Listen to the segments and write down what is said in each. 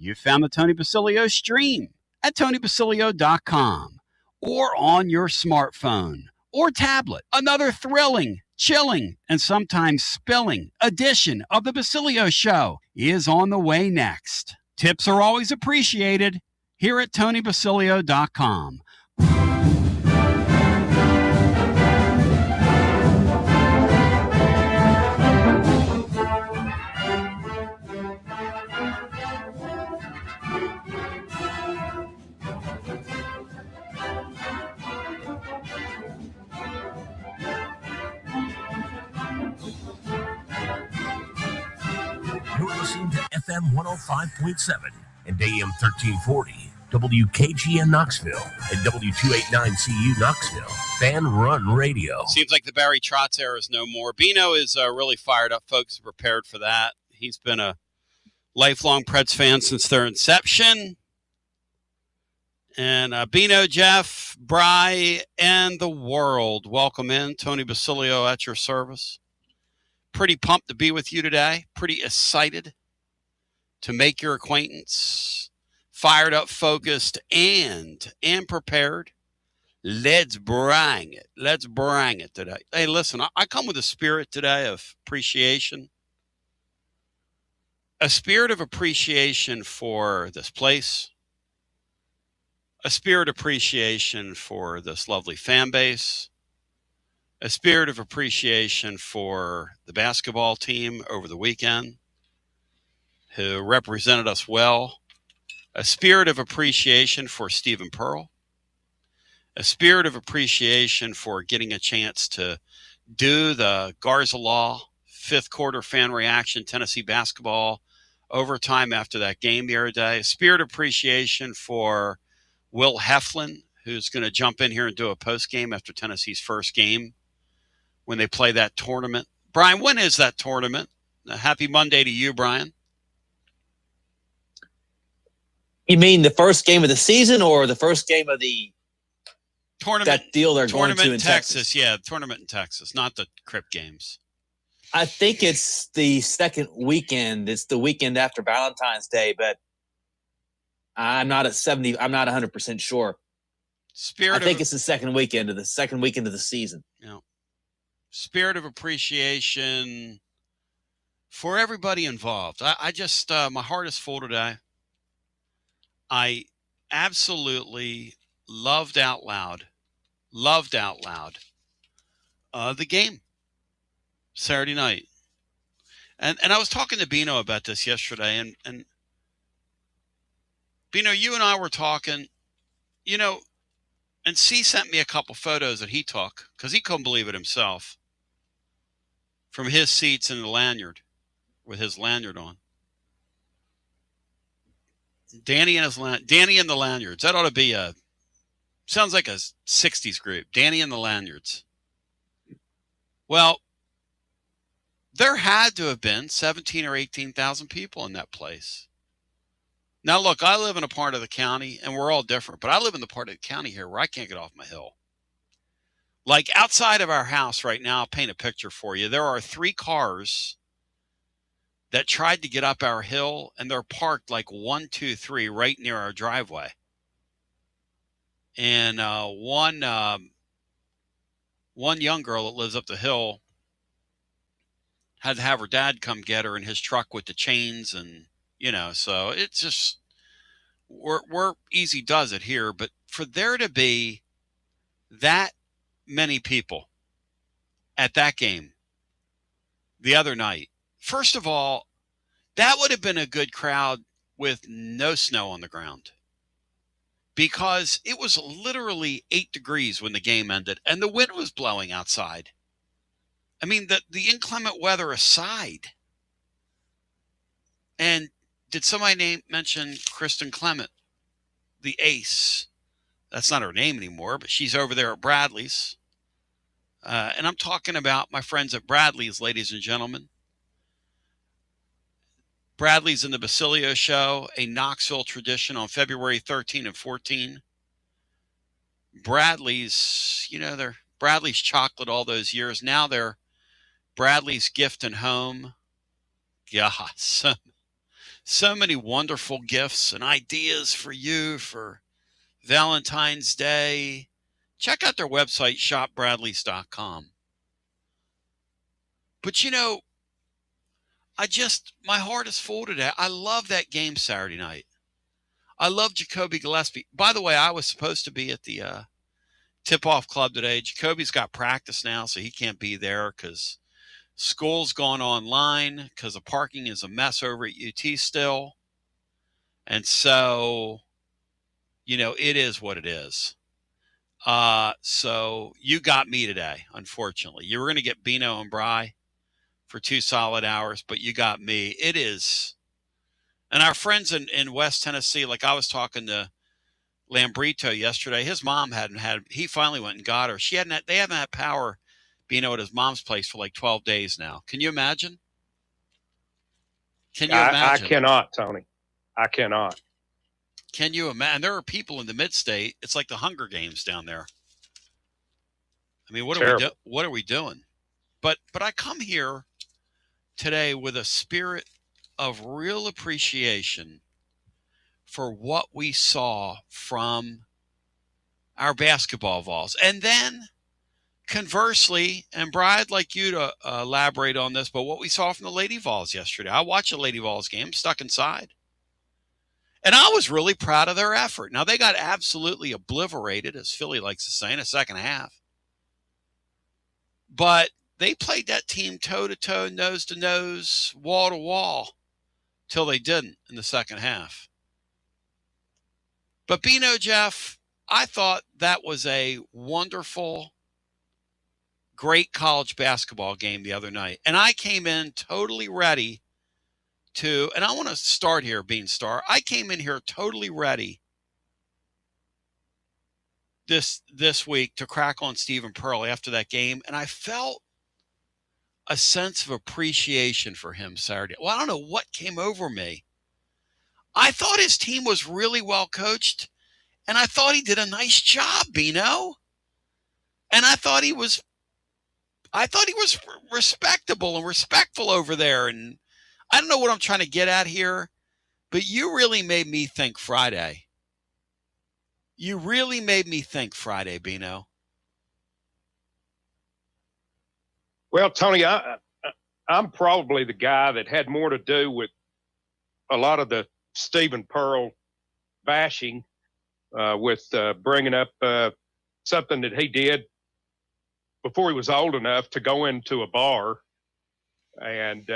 You found the Tony Basilio stream at TonyBasilio.com or on your smartphone or tablet. Another thrilling, chilling, and sometimes spilling edition of the Basilio Show is on the way next. Tips are always appreciated here at TonyBasilio.com. You're listening to FM 105.7 and AM 1340, WKGN Knoxville, and W289CU Knoxville, Fanrun Radio. Seems like the Barry Trotz era is no more. Bino is really fired up. Folks are prepared for that. He's been a lifelong Preds fan since their inception. And Bino, Jeff, Bry, and the world, welcome in. Tony Basilio at your service. Pretty pumped to be with you today. Pretty excited to make your acquaintance. Fired up, focused, and prepared. Let's bring it. Let's bring it today. Hey, listen, I come with a spirit today of appreciation. A spirit of appreciation for this place. A spirit of appreciation for this lovely fan base. A spirit of appreciation for the basketball team over the weekend, who represented us well. A spirit of appreciation for Stephen Pearl. A spirit of appreciation for getting a chance to do the Garza Law fifth quarter fan reaction, Tennessee basketball overtime after that game the other day. A spirit of appreciation for Will Heflin, who's going to jump in here and do a post game after Tennessee's first game when they play that tournament. Brian, when is that tournament? Happy Monday to you, Brian. You mean the first game of the season or the first game of the tournament? That deal they're going to in Texas. Yeah, tournament in Texas, not the Crip games. I think it's the second weekend. It's the weekend after Valentine's Day, but I'm not 100% sure. I think it's the second weekend of the season. Yeah. Spirit of appreciation for everybody involved. I just, my heart is full today. I absolutely loved out loud the game Saturday night. And I was talking to Bino about this yesterday, and Bino, you and I were talking, and C sent me a couple photos that he took because he couldn't believe it himself from his seats in the lanyard with his lanyard on. Danny and the Lanyards. That ought to be sounds like a 60s group. Danny and the Lanyards. Well, there had to have been 17 or 18,000 people in that place. Now, look, I live in a part of the county, and we're all different, but I live in the part of the county here where I can't get off my hill. Like outside of our house right now, I'll paint a picture for you. There are 3 cars that tried to get up our hill, and they're parked like 1, 2, 3 right near our driveway. And one young girl that lives up the hill had to have her dad come get her in his truck with the chains, and so it's just we're easy does it here. But for there to be that many people at that game the other night, first of all, that would have been a good crowd with no snow on the ground, because it was literally 8 degrees when the game ended and the wind was blowing outside. I mean, the inclement weather aside. And did somebody mention Kristen Clement, the ace? That's not her name anymore, but she's over there at Bradley's. And I'm talking about my friends at Bradley's, ladies and gentlemen. Bradley's in the Basilio Show, a Knoxville tradition on February 13 and 14. Bradley's, they're Bradley's chocolate all those years. Now they're Bradley's Gift and Home. Yeah, So many wonderful gifts and ideas for you for Valentine's Day. Check out their website, shopbradleys.com. But my heart is full today. I love that game Saturday night. I love Jacoby Gillespie. By the way, I was supposed to be at the tip-off club today. Jacoby's got practice now, so he can't be there because school's gone online because the parking is a mess over at UT still. And so, it is what it is. So you got me today, unfortunately. You were going to get Bino and Bry for 2 solid hours, but you got me. It is. And our friends in West Tennessee, like I was talking to Lambrito yesterday, his mom he finally went and got her. They haven't had power, Bino, at his mom's place for like 12 days now. Can you imagine? I cannot, Tony. I cannot. Can you imagine? There are people in the mid-state. It's like the Hunger Games down there. I mean, what are we doing? But I come here today with a spirit of real appreciation for what we saw from our basketball Vols. And then, conversely, and Brad, I'd like you to elaborate on this, but what we saw from the Lady Vols yesterday. I watched a Lady Vols game, stuck inside. And I was really proud of their effort. Now, they got absolutely obliterated, as Philly likes to say, in the second half. But they played that team toe-to-toe, nose-to-nose, wall-to-wall, till they didn't in the second half. But Bino, Jeff, I thought that was a wonderful, great college basketball game the other night. And I came in totally ready and I want to start here, Beanstar. I came in here totally ready this week to crack on Stephen Pearl after that game, and I felt a sense of appreciation for him Saturday. Well, I don't know what came over me. I thought his team was really well coached, and I thought he did a nice job, Bino. And I thought he was respectable and respectful over there. And I don't know what I'm trying to get at here, but you really made me think Friday. You really made me think Friday, Bino. Well, Tony, I'm probably the guy that had more to do with a lot of the Stephen Pearl bashing with bringing up something that he did before he was old enough to go into a bar. And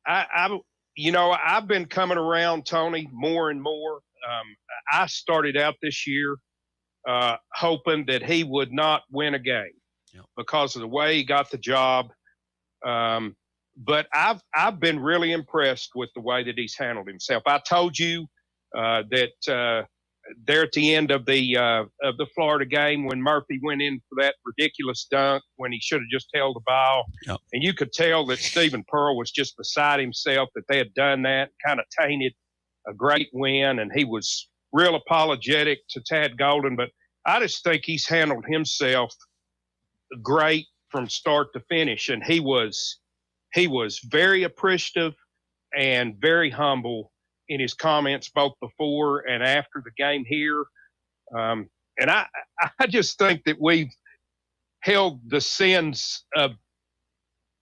I've been coming around, Tony, more and more. I started out this year hoping that he would not win a game because of the way he got the job. But I've been really impressed with the way that he's handled himself. I told you that there at the end of the Florida game when Murphy went in for that ridiculous dunk when he should have just held the ball. Yep. And you could tell that Stephen Pearl was just beside himself, that they had done that, kind of tainted a great win, and he was real apologetic to Tad Golden. But I just think he's handled himself great from start to finish, and he was very appreciative and very humble in his comments both before and after the game here. And I just think that we've held the sins of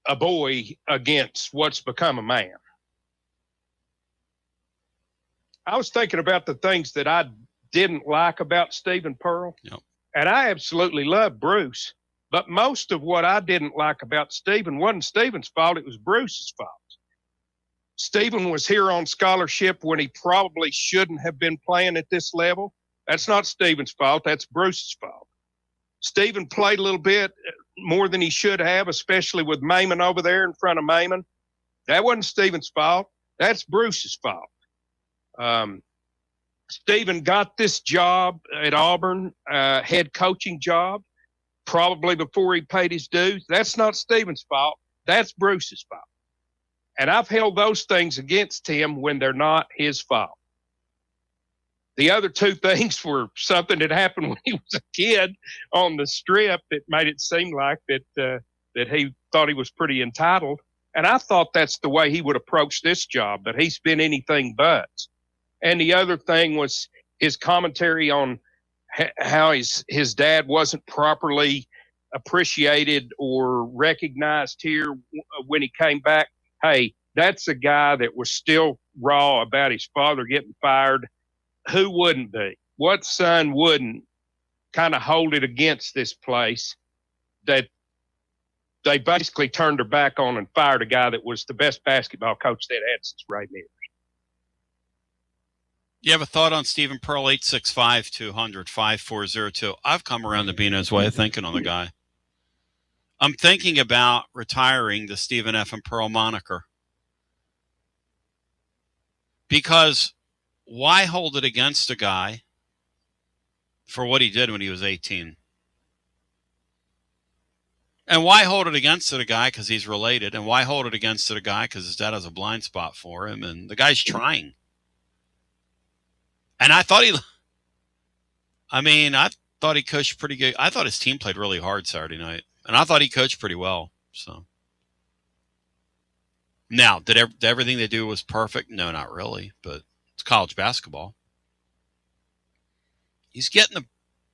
a boy against what's become a man. I was thinking about the things that I didn't like about Stephen Pearl. Yep. And I absolutely love Bruce. But most of what I didn't like about Stephen wasn't Stephen's fault. It was Bruce's fault. Stephen was here on scholarship when he probably shouldn't have been playing at this level. That's not Stephen's fault. That's Bruce's fault. Stephen played a little bit more than he should have, especially with Maimon over there in front of Maimon. That wasn't Stephen's fault. That's Bruce's fault. Stephen got this job at Auburn, head coaching job, probably before he paid his dues. That's not Stephen's fault. That's Bruce's fault. And I've held those things against him when they're not his fault. The other two things were something that happened when he was a kid on the strip that made it seem like that he thought he was pretty entitled. And I thought that's the way he would approach this job, but he's been anything but. And the other thing was his commentary on how his dad wasn't properly appreciated or recognized here when he came back. Hey, that's a guy that was still raw about his father getting fired. Who wouldn't be? What son wouldn't kind of hold it against this place that they basically turned their back on and fired a guy that was the best basketball coach they'd had since Ray Mears? You have a thought on Stephen Pearl? 865-200-5402. I've come around to Bino's way of thinking on the guy. I'm thinking about retiring the Stephen F. and Pearl moniker. Because why hold it against a guy for what he did when he was 18? And why hold it against a guy because he's related? And why hold it against a guy because his dad has a blind spot for him? And the guy's trying. And I thought he coached pretty good. I thought his team played really hard Saturday night. And I thought he coached pretty well. So now, did everything they do was perfect? No, not really. But it's college basketball. He's getting a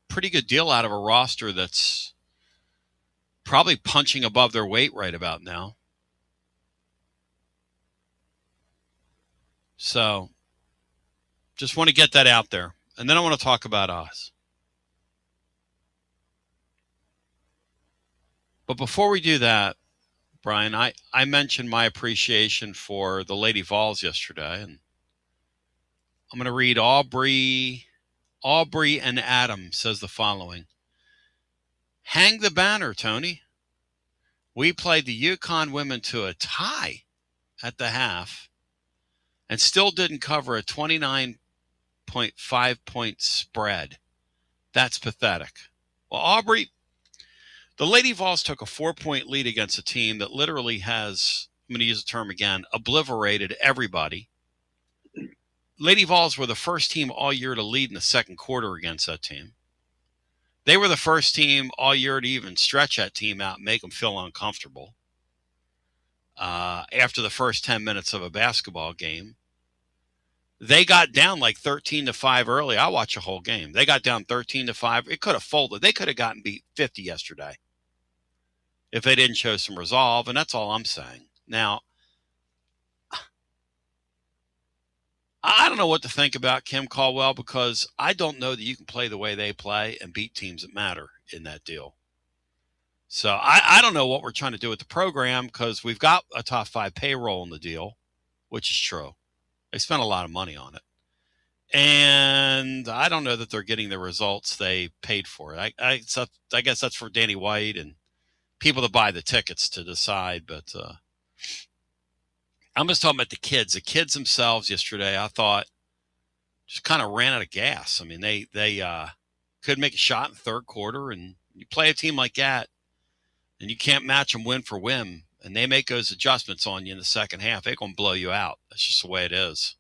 pretty good deal out of a roster that's probably punching above their weight right about now. So just want to get that out there. And then I want to talk about us. But before we do that, Brian, I mentioned my appreciation for the Lady Vols yesterday. And I'm going to read Aubrey and Adam says the following. Hang the banner, Tony. We played the UConn women to a tie at the half and still didn't cover a 29.5-point spread. That's pathetic. Well, Aubrey, the Lady Vols took a 4-point lead against a team that literally has, I'm going to use the term again, obliterated everybody. Lady Vols were the first team all year to lead in the second quarter against that team. They were the first team all year to even stretch that team out and make them feel uncomfortable. After the first 10 minutes of a basketball game, they got down like 13-5 early. I watched the whole game. They got down 13-5. It could have folded. They could have gotten beat 50 yesterday if they didn't show some resolve, and that's all I'm saying. Now, I don't know what to think about Kim Caldwell because I don't know that you can play the way they play and beat teams that matter in that deal. So I don't know what we're trying to do with the program because we've got a top 5 payroll in the deal, which is true. They spent a lot of money on it. And I don't know that they're getting the results they paid for. I guess that's for Danny White and people that buy the tickets to decide, but I'm just talking about the kids. The kids themselves yesterday, I thought, just kind of ran out of gas. I mean, they couldn't make a shot in the third quarter, and you play a team like that, and you can't match them win for win, and they make those adjustments on you in the second half, they're going to blow you out. That's just the way it is.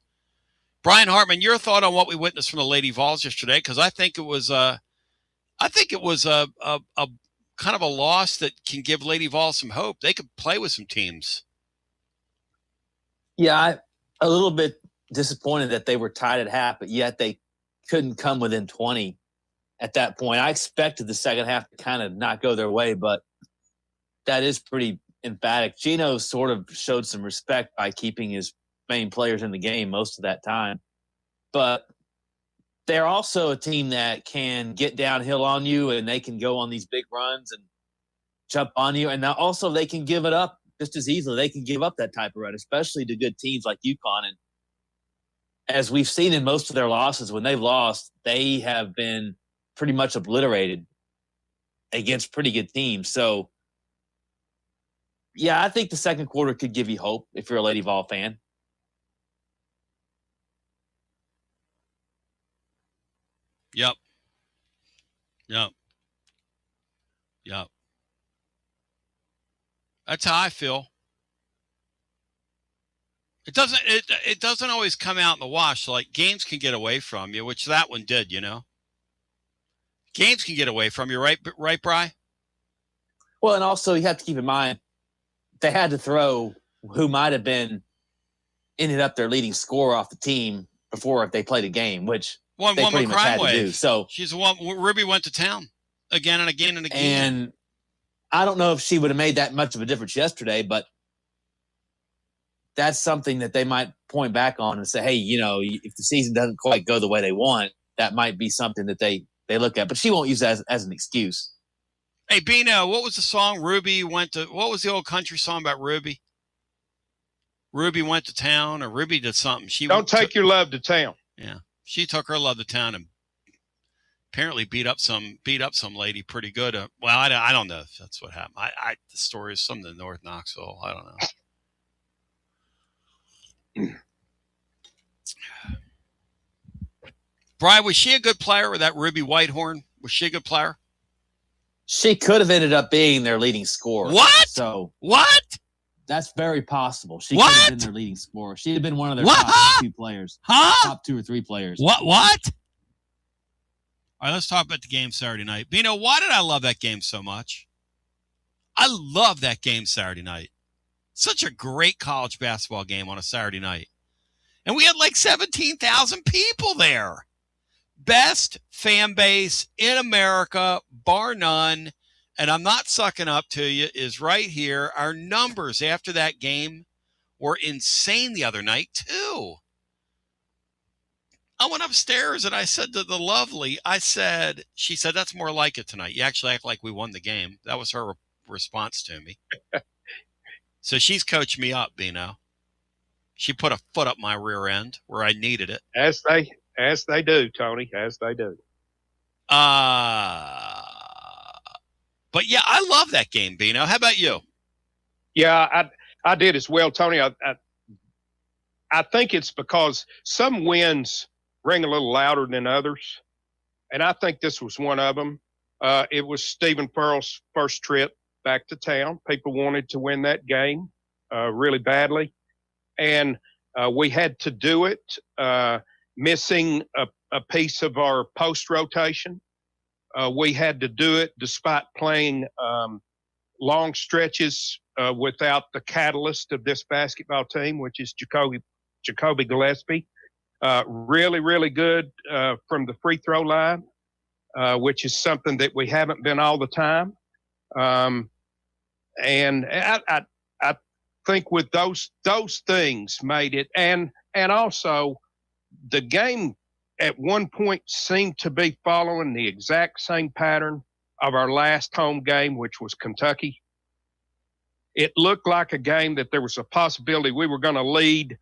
Brian Hartman, your thought on what we witnessed from the Lady Vols yesterday? Because I think it was a kind of a loss that can give Lady Vols some hope. They could play with some teams. Yeah, I'm a little bit disappointed that they were tied at half, but yet they couldn't come within 20 at that point. I expected the second half to kind of not go their way, but that is pretty emphatic. Gino sort of showed some respect by keeping his main players in the game most of that time. But they're also a team that can get downhill on you, and they can go on these big runs and jump on you. And now also they can give it up just as easily. They can give up that type of run, especially to good teams like UConn. And as we've seen in most of their losses, when they've lost, they have been pretty much obliterated against pretty good teams. So, yeah, I think the second quarter could give you hope if you're a Lady Vol fan. Yep. That's how I feel. It doesn't always come out in the wash. Like games can get away from you, which that one did, you know. Games can get away from you, right, Bri? Well, and also you have to keep in mind they had to throw who might have ended up their leading scorer off the team before if they played a game, which they pretty much had to do. So she's the one. Ruby went to town again and again and again. And I don't know if she would have made that much of a difference yesterday, but that's something that they might point back on and say, hey, if the season doesn't quite go the way they want, that might be something that they look at. But she won't use that as an excuse. Hey, Bino, what was the song Ruby went to? What was the old country song about Ruby? Ruby went to town, or Ruby did something. Don't take your love to town. Yeah, she took her love to town and apparently beat up some lady pretty good. Well, I don't know if that's what happened. The story is something in North Knoxville. I don't know. Brian, was she a good player with that Ruby Whitehorn? Was she a good player? She could have ended up being their leading scorer. What? So what? That's very possible. She could have been their leading scorer. She'd have been one of their top 2 players. Top 2 or 3 players. What? All right, let's talk about the game Saturday night. Bino, why did I love that game so much? I love that game Saturday night. Such a great college basketball game on a Saturday night. And we had like 17,000 people there. Best fan base in America, bar none. And I'm not sucking up to you, is right here. Our numbers after that game were insane the other night, too. I went upstairs and I said to the lovely, she said, that's more like it tonight. You actually act like we won the game. That was her response to me. So she's coached me up, Bino. She put a foot up my rear end where I needed it. As they do, Tony, as they do. But yeah, I love that game, Bino. How about you? Yeah, I did as well, Tony. I think it's because some wins ring a little louder than others, and I think this was one of them. It was Stephen Pearl's first trip back to town. People wanted to win that game really badly, and we had to do it, missing a piece of our post rotation. We had to do it despite playing long stretches without the catalyst of this basketball team, which is Jacoby Gillespie. Really, really good from the free throw line, which is something that we haven't been all the time. And I think with those things made it, and also the game at one point seemed to be following the exact same pattern of our last home game, which was Kentucky. It looked like a game that there was a possibility we were going to lead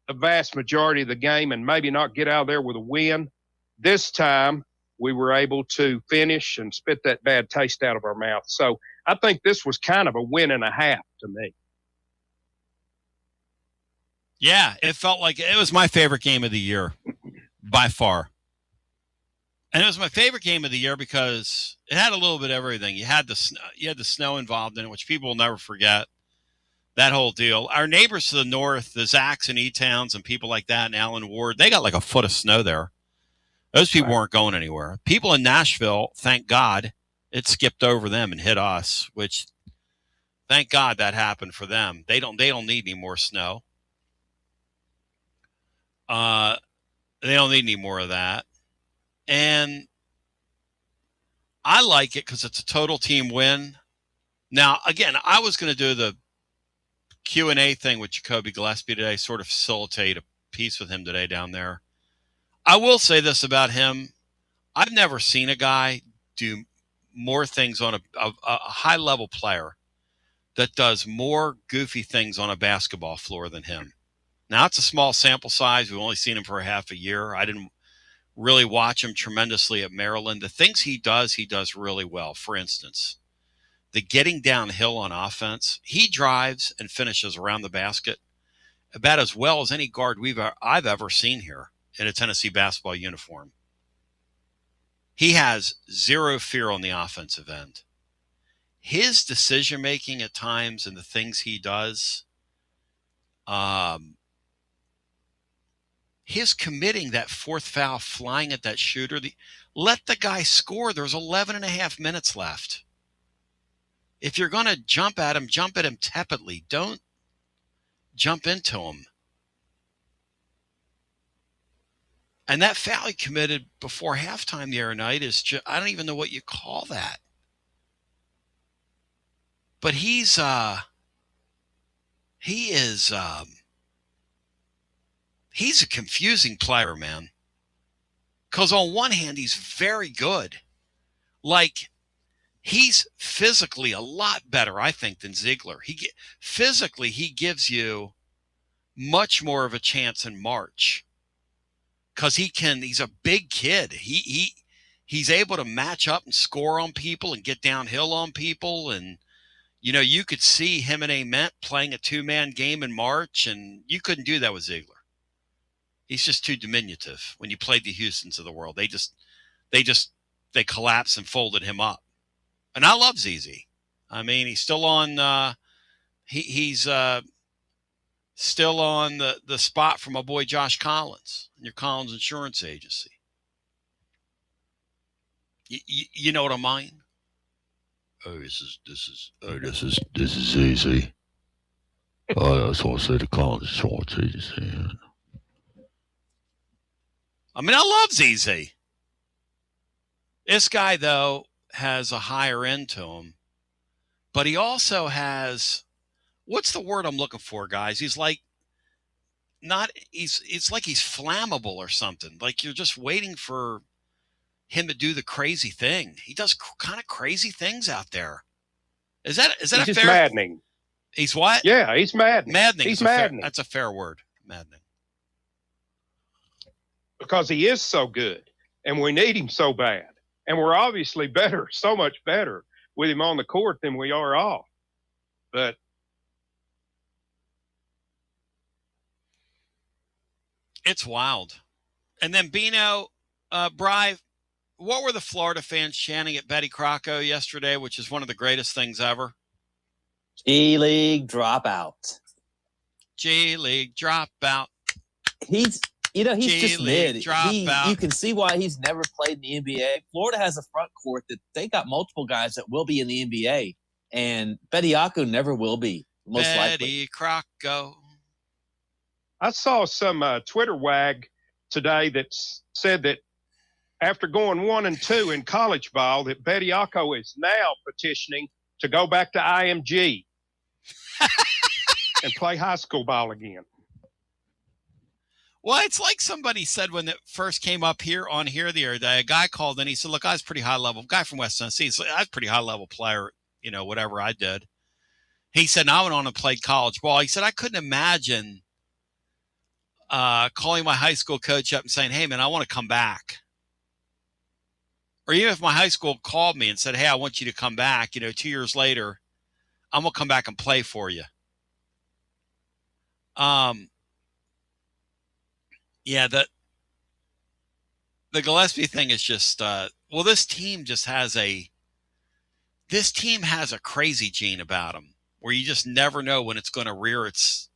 the vast majority of the game and maybe not get out of there with a win. This time we were able to finish and spit that bad taste out of our mouth. So I think this was kind of a win and a half to me. Yeah, it felt like it was my favorite game of the year by far. And it was my favorite game of the year because it had a little bit of everything. You had the snow involved in it, which people will never forget. That whole deal. Our neighbors to the north, the Zacks and E-Towns and people like that, and Allen Ward, they got like a foot of snow there. Those people weren't going anywhere. People in Nashville, thank God, it skipped over them and hit us, which thank God that happened for them. They don't need any more snow. They don't need any more of that. And I like it because it's a total team win. Now, again, I was going to do the Q&A thing with Jacoby Gillespie today, sort of facilitate a piece with him today down there. I will say this about him. I've never seen a guy do more things on a high-level player that does more goofy things on a basketball floor than him. Now, it's a small sample size. We've only seen him for a half a year. I didn't really watch him tremendously at Maryland. The things he does really well. For instance, the getting downhill on offense, he drives and finishes around the basket about as well as any guard I've ever seen here in a Tennessee basketball uniform. He has zero fear on the offensive end. His decision-making at times and the things he does, his committing that fourth foul, flying at that shooter, let the guy score. There's 11 and a half minutes left. If you're going to jump at him tepidly. Don't jump into him. And that foul he committed before halftime the other night is just, I don't even know what you call that. But he's a confusing player, man. Because on one hand, he's very good. Like, he's physically a lot better, I think, than Ziegler. Physically, he gives you much more of a chance in March. Because he's a big kid. He's able to match up and score on people and get downhill on people. And, you could see him and Ament playing a two-man game in March, and you couldn't do that with Ziegler. He's just too diminutive. When you played the Houstons of the world, they collapsed and folded him up. And I love ZZ. I mean, he's still on. He's still on the spot for my boy Josh Collins in your Collins Insurance Agency. You know what I mean? Oh, this is easy. I just want to say the Collins Insurance Agency. I mean, I love ZZ. This guy, though, has a higher end to him, but he also has, what's the word I'm looking for, guys? He's like, it's like he's flammable or something. Like you're just waiting for him to do the crazy thing. He does kind of crazy things out there. Is that he's a just fair? Maddening. He's what? Yeah, he's maddening. Maddening. He's maddening. That's a fair word. Maddening. Because he is so good, and we need him so bad. And we're obviously better, so much better with him on the court than we are off. But it's wild. And then Bino, Bri, what were the Florida fans chanting at Betty Crocco yesterday, which is one of the greatest things ever? G-League dropout. G-League dropout. He's just mid. You can see why he's never played in the NBA. Florida has a front court that they got multiple guys that will be in the NBA, and Bediako never will be, most likely. Betty Crocco. I saw some Twitter wag today that said that after going 1-2 in college ball, that Bediako is now petitioning to go back to IMG and play high school ball again. Well, it's like somebody said when it first came up here the other day, a guy called in, he said, look, I was pretty high level, guy from West Tennessee, so I was a pretty high level player, whatever I did. He said, I went on and played college ball. He said, I couldn't imagine calling my high school coach up and saying, hey, man, I want to come back. Or even if my high school called me and said, hey, I want you to come back, 2 years later, I'm going to come back and play for you. Yeah, the Gillespie thing is just this team has a crazy gene about them where you just never know when it's going to rear its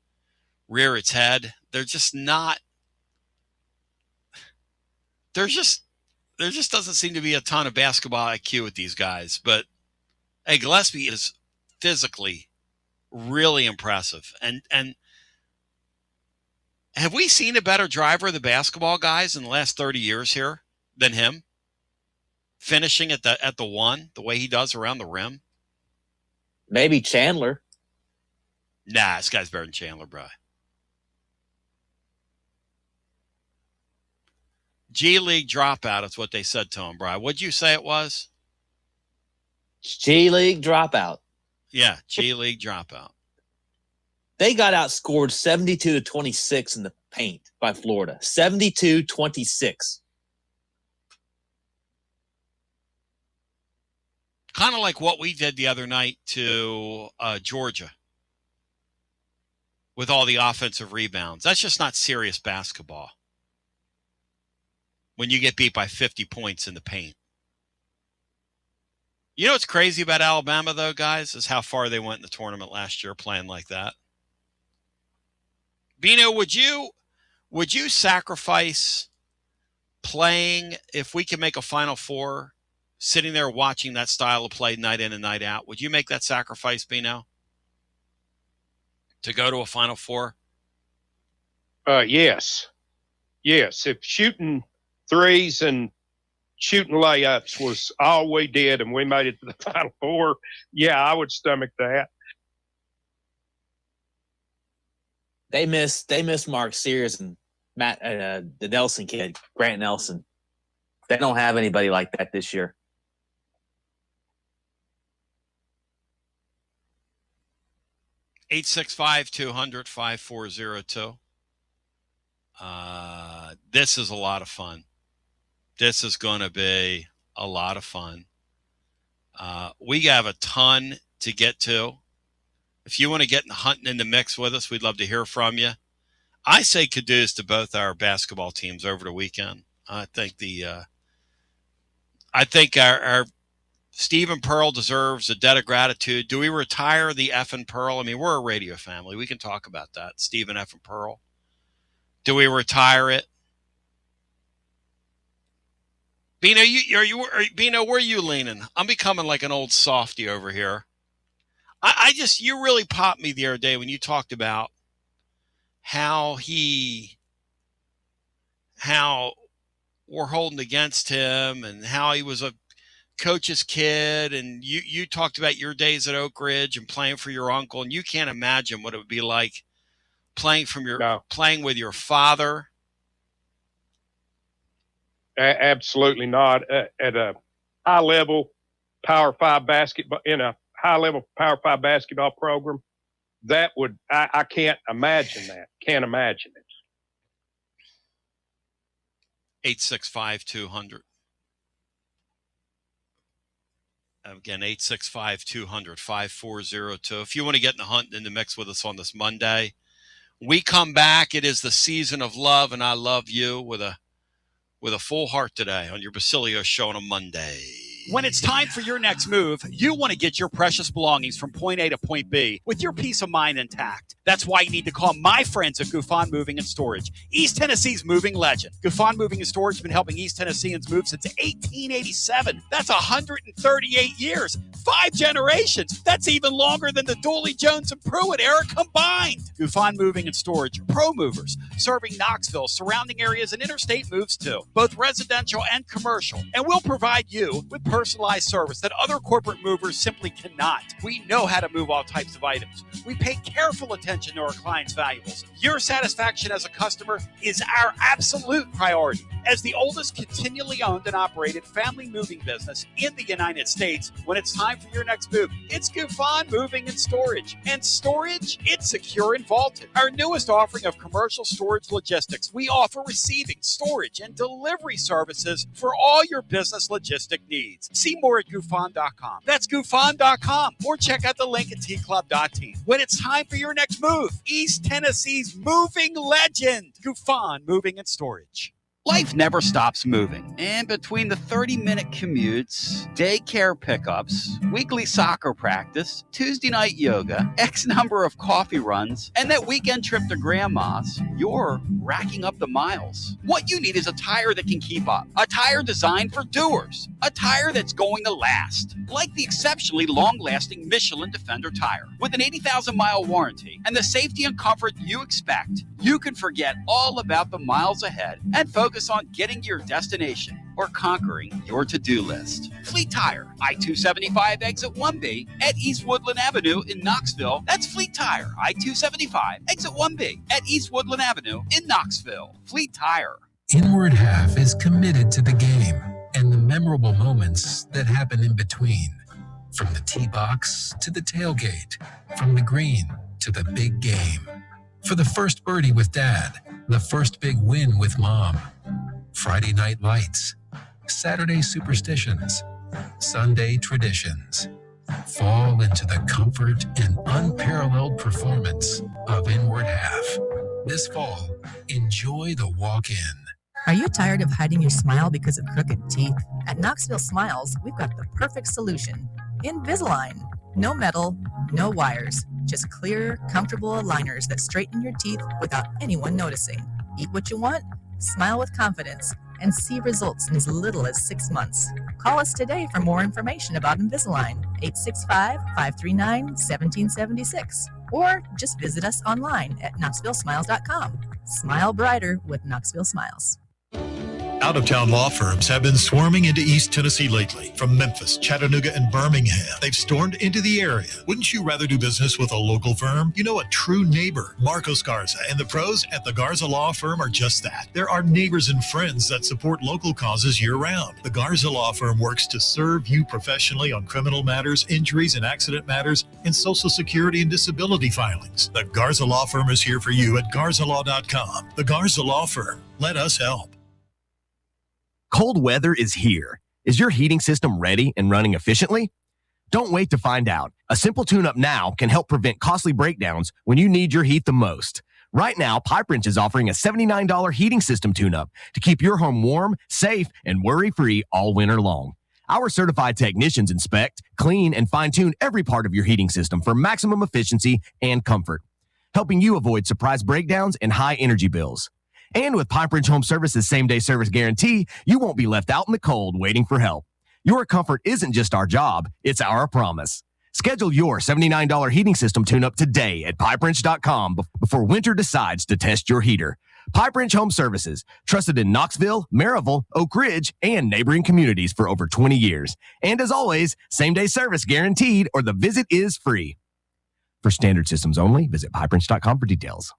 head. They're just not. There just doesn't seem to be a ton of basketball IQ with these guys. But hey, Gillespie is physically really impressive, and have we seen a better driver of the basketball guys in the last 30 years here than him? Finishing at the one, the way he does around the rim? Maybe Chandler. Nah, this guy's better than Chandler, bro. G-League dropout is what they said to him, bro. What'd you say it was? G-League dropout. Yeah, G-League dropout. They got outscored 72-26 in the paint by Florida. 72-26. Kind of like what we did the other night to Georgia with all the offensive rebounds. That's just not serious basketball when you get beat by 50 points in the paint. You know what's crazy about Alabama, though, guys, is how far they went in the tournament last year playing like that. Bino, would you sacrifice playing if we could make a Final Four, sitting there watching that style of play night in and night out? Would you make that sacrifice, Bino? to go to a Final Four? Yes. If shooting threes and shooting layups was all we did and we made it to the Final Four, yeah, I would stomach that. They miss Mark Sears and Matt, the Nelson kid, Grant Nelson. They don't have anybody like that this year. Eight 865-200-5402. This is a lot of fun. This is going to be a lot of fun. We have a ton to get to. If you want to get hunting in the mix with us, we'd love to hear from you. I say kudos to both our basketball teams over the weekend. I think our Stephen Pearl deserves a debt of gratitude. Do we retire the effing Pearl? I mean, we're a radio family. We can talk about that. Stephen effing Pearl. Do we retire it? Bino, Bino, where are you leaning? I'm becoming like an old softy over here. You really popped me the other day when you talked about how we're holding against him and how he was a coach's kid. And you talked about your days at Oak Ridge and playing for your uncle. And you can't imagine what it would be like playing with your father. Absolutely not. At a high level Power 5 basketball, in a high level Power 5 basketball program, that would, I can't imagine that. Can't imagine it. 865-200. Again, 865-200-5402. If you want to get in the hunt in the mix with us on this Monday, we come back. It is the season of love, and I love you with a full heart today on your Basilio Show on a Monday. When it's time for your next move, you want to get your precious belongings from point A to point B with your peace of mind intact. That's why you need to call my friends at Gufon Moving and Storage, East Tennessee's moving legend. Gufon Moving and Storage has been helping East Tennesseans move since 1887. That's 138 years, 5 generations. That's even longer than the Dooley, Jones, and Pruitt era combined. Gufon Moving and Storage, pro movers, serving Knoxville, surrounding areas, and interstate moves too, both residential and commercial. And we'll provide you with personalized service that other corporate movers simply cannot. We know how to move all types of items. We pay careful attention to our clients' valuables. Your satisfaction as a customer is our absolute priority. As the oldest continually owned and operated family moving business in the United States, when it's time for your next move, it's Gufon Moving and Storage. And storage, it's secure and vaulted. Our newest offering of commercial storage logistics, we offer receiving, storage, and delivery services for all your business logistic needs. See more at Gufon.com. That's Gufon.com. Or check out the link at tclub.team. When it's time for your next move, East Tennessee's moving legend, Gufon Moving and Storage. Life never stops moving. And between the 30-minute commutes, daycare pickups, weekly soccer practice, Tuesday night yoga, X number of coffee runs, and that weekend trip to grandma's, you're racking up the miles. What you need is a tire that can keep up. A tire designed for doers. A tire that's going to last. Like the exceptionally long-lasting Michelin Defender tire. With an 80,000-mile warranty and the safety and comfort you expect, you can forget all about the miles ahead and focus on getting to your destination or conquering your to-do list. Fleet Tire, I-275 exit 1B at East Woodland Avenue in Knoxville. That's Fleet Tire, I-275 exit 1B at East Woodland Avenue in Knoxville. Fleet Tire. Inward Half is committed to the game and the memorable moments that happen in between. From the tee box to the tailgate, from the green to the big game. For the first birdie with Dad, the first big win with Mom. Friday night lights, Saturday superstitions, Sunday traditions. Fall into the comfort and unparalleled performance of Inward Half. This fall, enjoy the walk-in. Are you tired of hiding your smile because of crooked teeth? At Knoxville Smiles, we've got the perfect solution. Invisalign. No metal, no wires, just clear, comfortable aligners that straighten your teeth without anyone noticing. Eat what you want, smile with confidence, and see results in as little as 6 months. Call us today for more information about Invisalign, 865-539-1776. or just visit us online at KnoxvilleSmiles.com. Smile brighter with Knoxville Smiles. Out-of-town law firms have been swarming into East Tennessee lately. From Memphis, Chattanooga, and Birmingham, they've stormed into the area. Wouldn't you rather do business with a local firm? You know, a true neighbor. Marcos Garza and the pros at the Garza Law Firm are just that. There are neighbors and friends that support local causes year-round. The Garza Law Firm works to serve you professionally on criminal matters, injuries and accident matters, and Social Security and disability filings. The Garza Law Firm is here for you at garzalaw.com. The Garza Law Firm. Let us help. Cold weather is here. Is your heating system ready and running efficiently? Don't wait to find out. A simple tune-up now can help prevent costly breakdowns when you need your heat the most. Right now, Pipe Wrench is offering a $79 heating system tune-up to keep your home warm, safe, and worry-free all winter long. Our certified technicians inspect, clean, and fine-tune every part of your heating system for maximum efficiency and comfort, helping you avoid surprise breakdowns and high energy bills. And with Pipe Wrench Home Service's same-day service guarantee, you won't be left out in the cold waiting for help. Your comfort isn't just our job, it's our promise. Schedule your $79 heating system tune-up today at PipeWrench.com before winter decides to test your heater. Pipe Wrench Home Services, trusted in Knoxville, Maryville, Oak Ridge, and neighboring communities for over 20 years. And as always, same-day service guaranteed or the visit is free. For standard systems only, visit PipeWrench.com for details.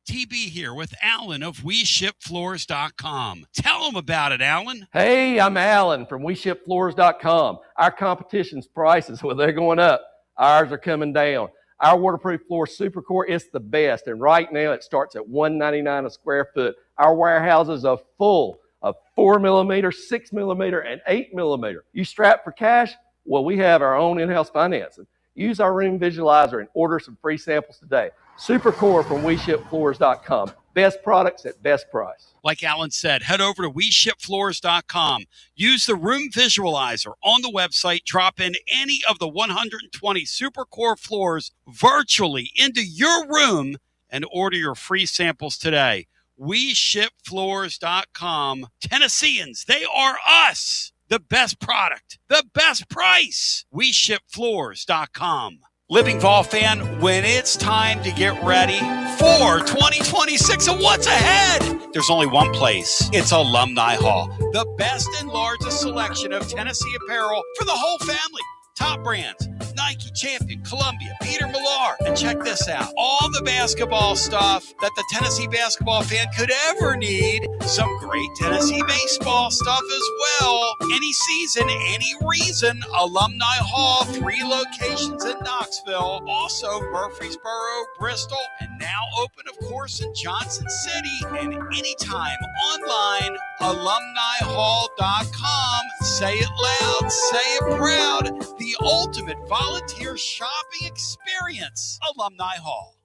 TB here with Alan of WeShipFloors.com. Tell them about it, Alan. Hey, I'm Alan from WeShipFloors.com. Our competition's prices, well, they're going up. Ours are coming down. Our waterproof floor Supercore is the best, and right now it starts at $199 a square foot. Our warehouses are full of 4mm, 6mm, and 8mm. You strapped for cash? Well, we have our own in-house financing. Use our room visualizer and order some free samples today. Supercore from WeShipFloors.com. Best products at best price. Like Alan said, head over to WeShipFloors.com. Use the room visualizer on the website. Drop in any of the 120 Supercore floors virtually into your room and order your free samples today. WeShipFloors.com. Tennesseans, they are us. The best product, the best price. WeShipFloors.com. Living Vol fan, when it's time to get ready for 2026 and what's ahead, there's only one place. It's Alumni Hall, the best and largest selection of Tennessee apparel for the whole family. Top brands, Nike, Champion, Columbia, Peter Millar. And check this out. All the basketball stuff that the Tennessee basketball fan could ever need. Some great Tennessee baseball stuff as well. Any season, any reason. Alumni Hall, 3 locations in Knoxville. Also Murfreesboro, Bristol, and now open, of course, in Johnson City. And anytime online, alumnihall.com. Say it loud, say it proud. The ultimate volunteer shopping experience. Alumni Hall.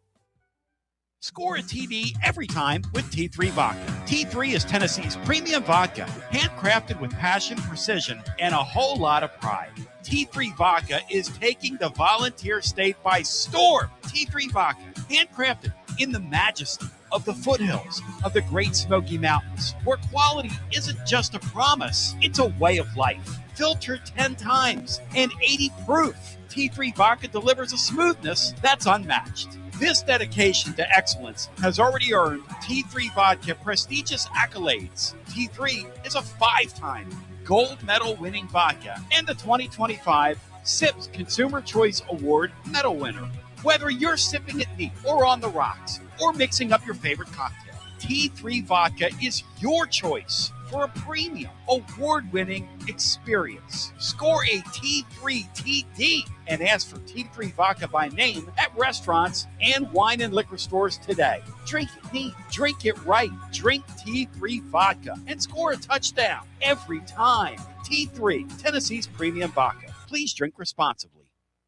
Score a TD every time with T3 Vodka. T3 is Tennessee's premium vodka, handcrafted with passion, precision, and a whole lot of pride. T3 Vodka is taking the volunteer state by storm. T3 Vodka, handcrafted in the majesty of the foothills of the Great Smoky Mountains, where quality isn't just a promise, it's a way of life. Filtered 10 times and 80 proof. T3 Vodka delivers a smoothness that's unmatched. This dedication to excellence has already earned T3 Vodka prestigious accolades. T3 is a 5-time gold medal winning vodka and the 2025 SIPS Consumer Choice Award medal winner. Whether you're sipping it neat or on the rocks or mixing up your favorite cocktail, T3 Vodka is your choice for a premium, award-winning experience. Score a T3 TD and ask for T3 Vodka by name at restaurants and wine and liquor stores today. Drink it neat, drink it right, drink T3 Vodka, and score a touchdown every time. T3, Tennessee's premium vodka. Please drink responsibly.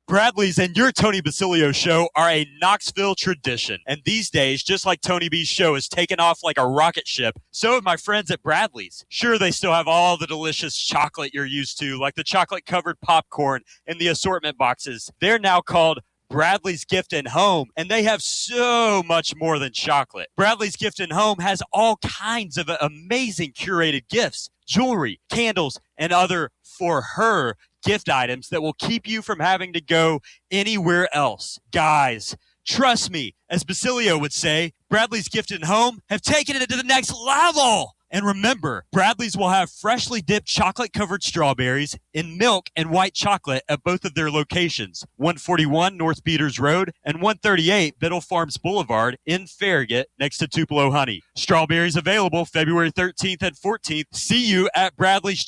Bradley's and your Tony Basilio Show are a Knoxville tradition. And these days, just like Tony B's show is taking off like a rocket ship, so have my friends at Bradley's. Sure, they still have all the delicious chocolate you're used to, like the chocolate-covered popcorn in the assortment boxes. They're now called Bradley's Gift and Home, and they have so much more than chocolate. Bradley's Gift and Home has all kinds of amazing curated gifts, jewelry, candles, and other for her gift items that will keep you from having to go anywhere else. Guys, trust me, as Basilio would say, Bradley's Gift and Home have taken it to the next level. And remember, Bradley's will have freshly dipped chocolate-covered strawberries in milk and white chocolate at both of their locations, 141 North Peters Road and 138 Biddle Farms Boulevard in Farragut next to Tupelo Honey. Strawberries available February 13th and 14th. See you at Bradley's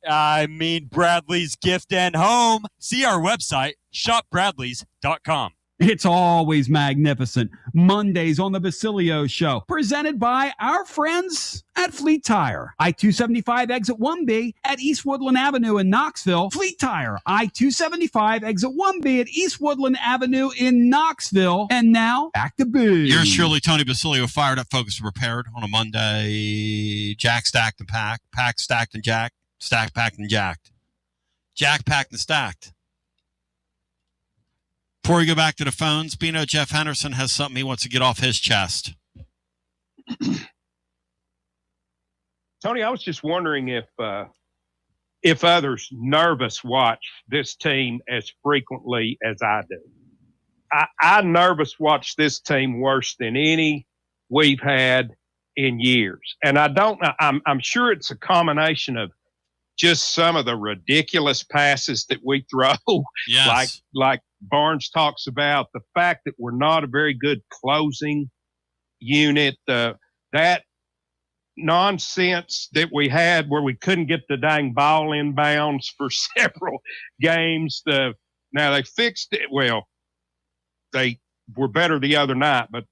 Bradley's Gift and Home. See our website, shopbradleys.com. It's always magnificent. Mondays on the Basilio Show, presented by our friends at Fleet Tire. I-275 exit 1B at East Woodland Avenue in Knoxville. Fleet Tire, I-275 exit 1B at East Woodland Avenue in Knoxville. And now, back to Boo. Yours truly, Tony Basilio, fired up, focused, and prepared on a Monday. Jack, stacked, and packed. Packed, stacked, and jacked. Stacked, packed, and jacked. Jack, packed, and stacked. Before we go back to the phones, Bino, Jeff Henderson has something he wants to get off his chest. Tony, I was just wondering if others nervous watch this team as frequently as I do. I nervous watch this team worse than any we've had in years. And I don't know, I'm sure it's a combination of just some of the ridiculous passes that we throw. Yes. Like Barnes talks about, the fact that we're not a very good closing unit, that nonsense that we had where we couldn't get the dang ball in bounds for several games. Now they fixed it. Well, they were better the other night, but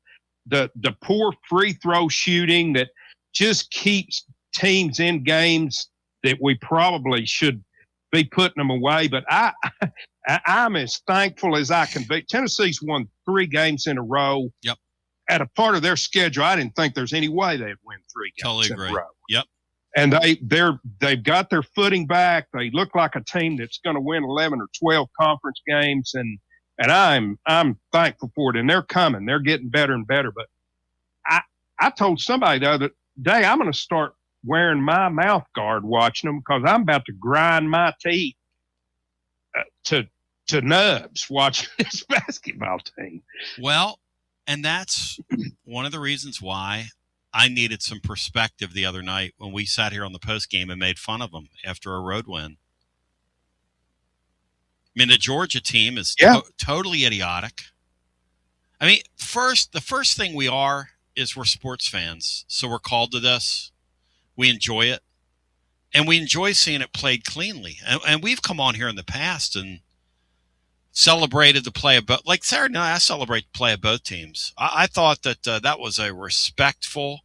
the poor free throw shooting that just keeps teams in games that we probably should be putting them away. But I'm as thankful as I can be. Tennessee's won 3 games in a row. Yep. At a part of their schedule, I didn't think there's any way they'd win 3 games Totally in agree. a row. Yep. And they've got their footing back. They look like a team that's going to win 11 or 12 conference games, and I'm thankful for it. And they're coming. They're getting better and better. But I told somebody the other day I'm going to start wearing my mouth guard watching them because I'm about to grind my teeth to nubs watching this basketball team. Well, and that's one of the reasons why I needed some perspective the other night when we sat here on the post game and made fun of them after a road win. I mean, the Georgia team is totally idiotic. I mean, the first thing we are is we're sports fans, so we're called to this. We enjoy it, and we enjoy seeing it played cleanly. And we've come on here in the past and celebrated the play of both. Like Saturday night, I celebrate the play of both teams. I thought that that was a respectable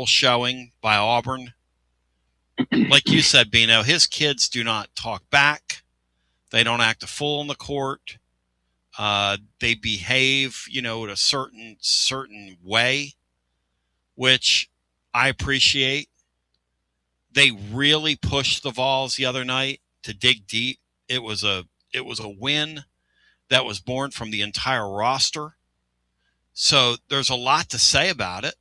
showing by Auburn. Like you said, Bino, his kids do not talk back. They don't act a fool on the court. They behave, in a certain way, which I appreciate. They really pushed the Vols the other night to dig deep. It was a win that was born from the entire roster. So there's a lot to say about it.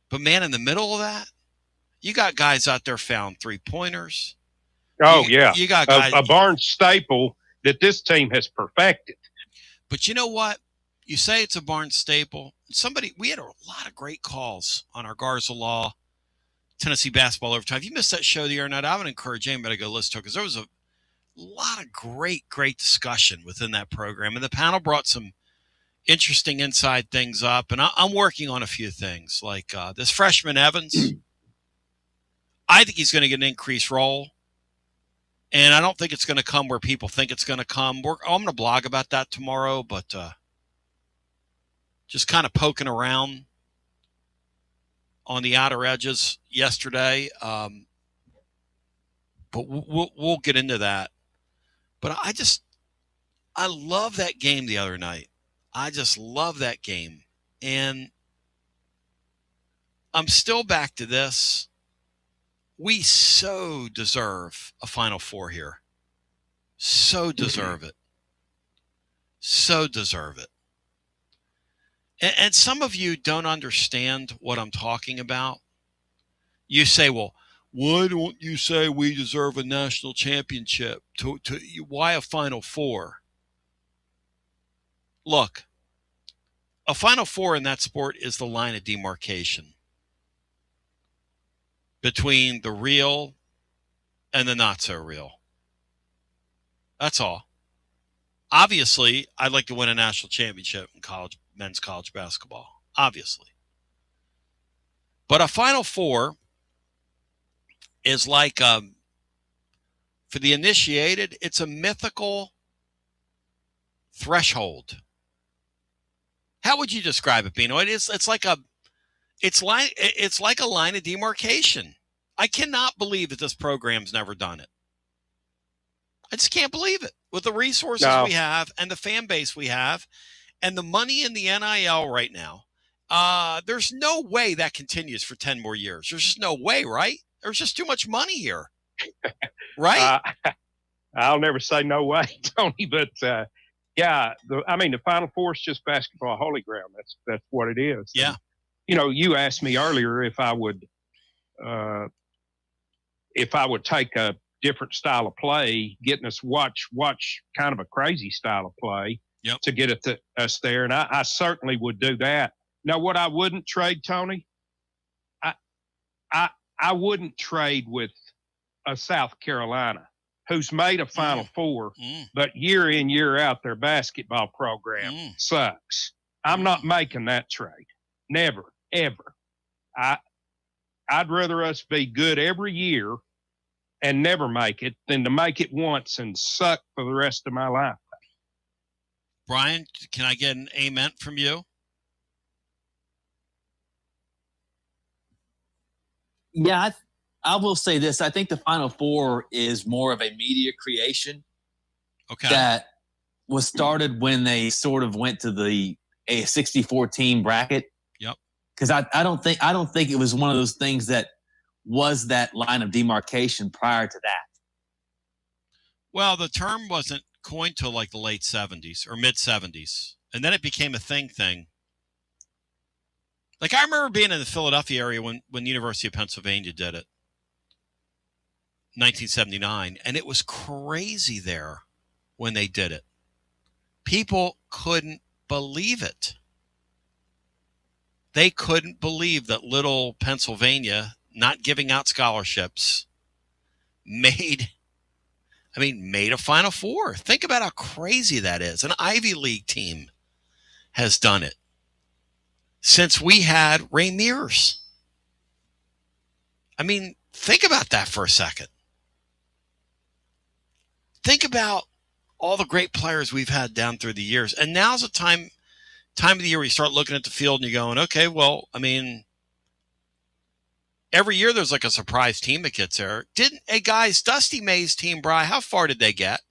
But man, in the middle of that, you got guys out there found 3-pointers. Oh, you got guys, a Barnes staple that this team has perfected. But you know what? You say it's a Barnes staple. We had a lot of great calls on our Garza Law Tennessee basketball overtime. If you missed that show the other night, I would encourage anybody to go listen to it because there was a lot of great discussion within that program. And the panel brought some interesting inside things up. And I'm working on a few things like this freshman Evans. I think he's going to get an increased role. And I don't think it's going to come where people think it's going to come. I'm going to blog about that tomorrow, but just kind of poking around on the outer edges yesterday. But we'll get into that. But I love that game the other night. I just love that game. And I'm still back to this. We so deserve a Final Four here. So deserve it. So deserve it. And some of you don't understand what I'm talking about. You say, well, why don't you say we deserve a national championship? Why a Final Four? Look, a Final Four in that sport is the line of demarcation between the real and the not so real. That's all. Obviously, I'd like to win a national championship in men's college basketball. Obviously. But a Final Four is like, for the initiated, it's a mythical threshold. How would you describe it, Bino? It's like a line of demarcation. I cannot believe that this program's never done it. I just can't believe it. With the resources we have and the fan base we have and the money in the NIL right now, there's no way that continues for 10 more years. There's just no way, right? There's just too much money here. Right? I'll never say no way, Tony, but the Final Four is just basketball holy ground. That's what it is. Yeah. And, you asked me earlier if I would take a different style of play, getting us watch kind of a crazy style of play to get us there. And I certainly would do that. Now, what I wouldn't trade, Tony, I wouldn't trade with a South Carolina who's made a Final Four, but year in, year out, their basketball program sucks. I'm not making that trade. Never, ever. I'd rather us be good every year and never make it than to make it once and suck for the rest of my life. Brian, can I get an amen from you? Yeah, I will say this. I think the Final Four is more of a media creation that was started when they sort of went to a 64-team bracket. Yep. Because I don't think it was one of those things that was that line of demarcation prior to that. Well, the term wasn't coined till like the late 70s or mid 70s. And then it became a thing. Like I remember being in the Philadelphia area when the University of Pennsylvania did it. 1979. And it was crazy there when they did it. People couldn't believe it. They couldn't believe that little Pennsylvania not giving out scholarships made a Final Four. Think about how crazy that is. An Ivy League team has done it since we had Ray Mears. I mean, think about that for a second. Think about all the great players we've had down through the years. And now's the time of the year where you start looking at the field and you're going, okay, well, I mean, every year there's like a surprise team that gets there. Dusty May's team, Bri, how far did they get?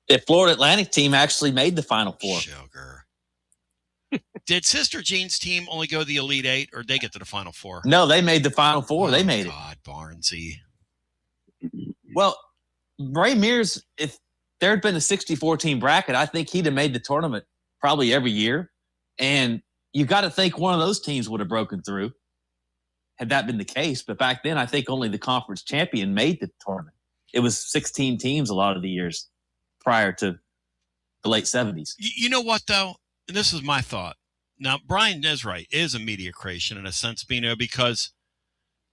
The Florida Atlantic team actually made the Final Four. Sugar. Did Sister Jean's team only go to the Elite Eight, or did they get to the Final Four? No, they made the Final Four. They made it. God, Barnesy. Well, Ray Mears, if there had been a 64-team bracket, I think he'd have made the tournament probably every year. And you got to think one of those teams would have broken through had that been the case. But back then, I think only the conference champion made the tournament. It was 16 teams a lot of the years prior to the late 70s. You know what, though? And this is my thought. Now, Brian is right. It is a media creation in a sense, Bino, because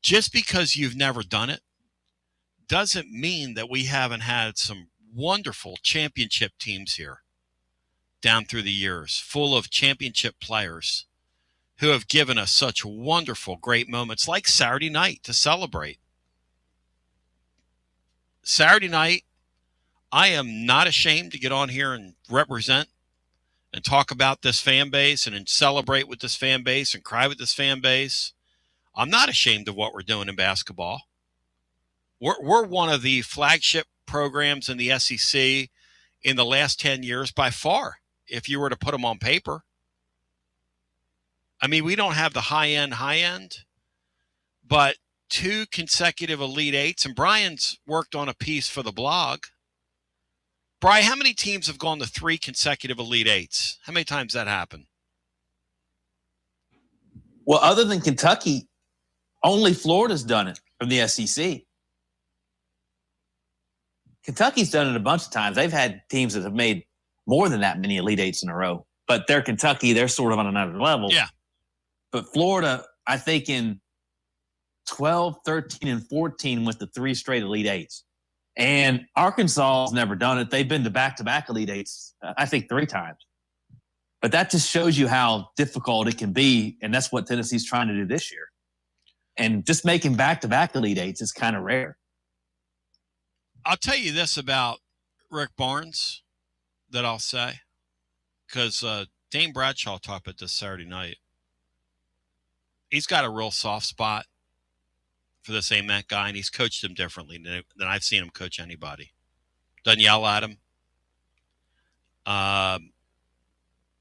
just because you've never done it doesn't mean that we haven't had some wonderful championship teams here down through the years, full of championship players who have given us such wonderful, great moments like Saturday night to celebrate. Saturday night, I am not ashamed to get on here and represent and talk about this fan base and celebrate with this fan base and cry with this fan base. I'm not ashamed of what we're doing in basketball. We're one of the flagship programs in the SEC in the last 10 years by far, if you were to put them on paper. I mean, we don't have the high end, but 2 consecutive Elite Eights, and Brian's worked on a piece for the blog. Brian, how many teams have gone to 3 consecutive Elite Eights? How many times that happened? Well, other than Kentucky, only Florida's done it. from the SEC. Kentucky's done it a bunch of times. They've had teams that have made more than that many Elite Eights in a row. But they're Kentucky. They're sort of on another level. Yeah. But Florida, I think in 12, 13, and 14 went to 3 straight Elite Eights. And Arkansas has never done it. They've been to back-to-back Elite Eights, I think 3 times. But that just shows you how difficult it can be, and that's what Tennessee's trying to do this year. And just making back-to-back Elite Eights is kind of rare. I'll tell you this about Rick Barnes that I'll say, because Dane Bradshaw talked about this Saturday night. He's got a real soft spot for this Ament guy, and he's coached him differently than I've seen him coach anybody. Doesn't yell at him.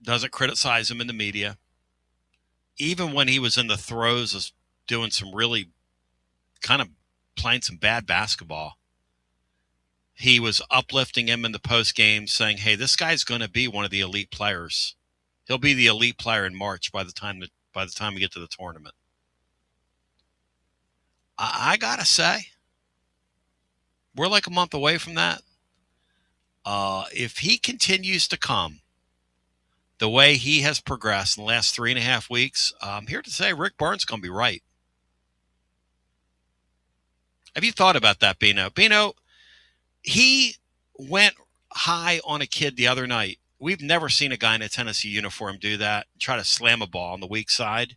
Doesn't criticize him in the media. Even when he was in the throes of doing some really kind of playing some bad basketball, he was uplifting him in the post game, saying, hey, this guy's going to be one of the elite players. He'll be the elite player in March by the time we get to the tournament. I got to say, we're like a month away from that. If he continues to come the way he has progressed in the last 3.5 weeks, I'm here to say Rick Barnes is going to be right. Have you thought about that, Bino? Bino, he went high on a kid the other night. We've never seen a guy in a Tennessee uniform do that, try to slam a ball on the weak side.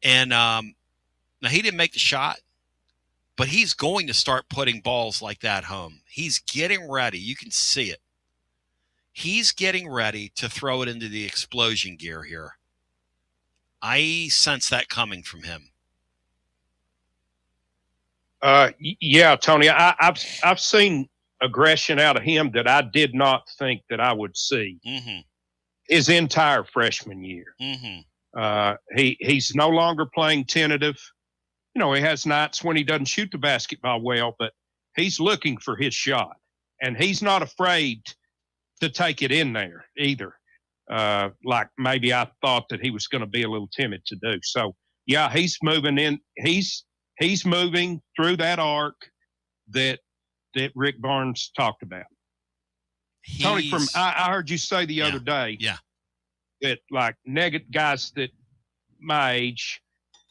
And now he didn't make the shot, but he's going to start putting balls like that home. He's getting ready. You can see it. He's getting ready to throw it into the explosion gear here. I sense that coming from him. Yeah, Tony, I've seen aggression out of him that I did not think that I would see his entire freshman year. He's no longer playing tentative. You know, he has nights when he doesn't shoot the basketball well, but he's looking for his shot, and he's not afraid to take it in there either. Like maybe I thought that he was going to be a little timid to do. So yeah, he's moving in. He's moving through that arc that Rick Barnes talked about. Tony, I heard you say the other day that like negative guys that my age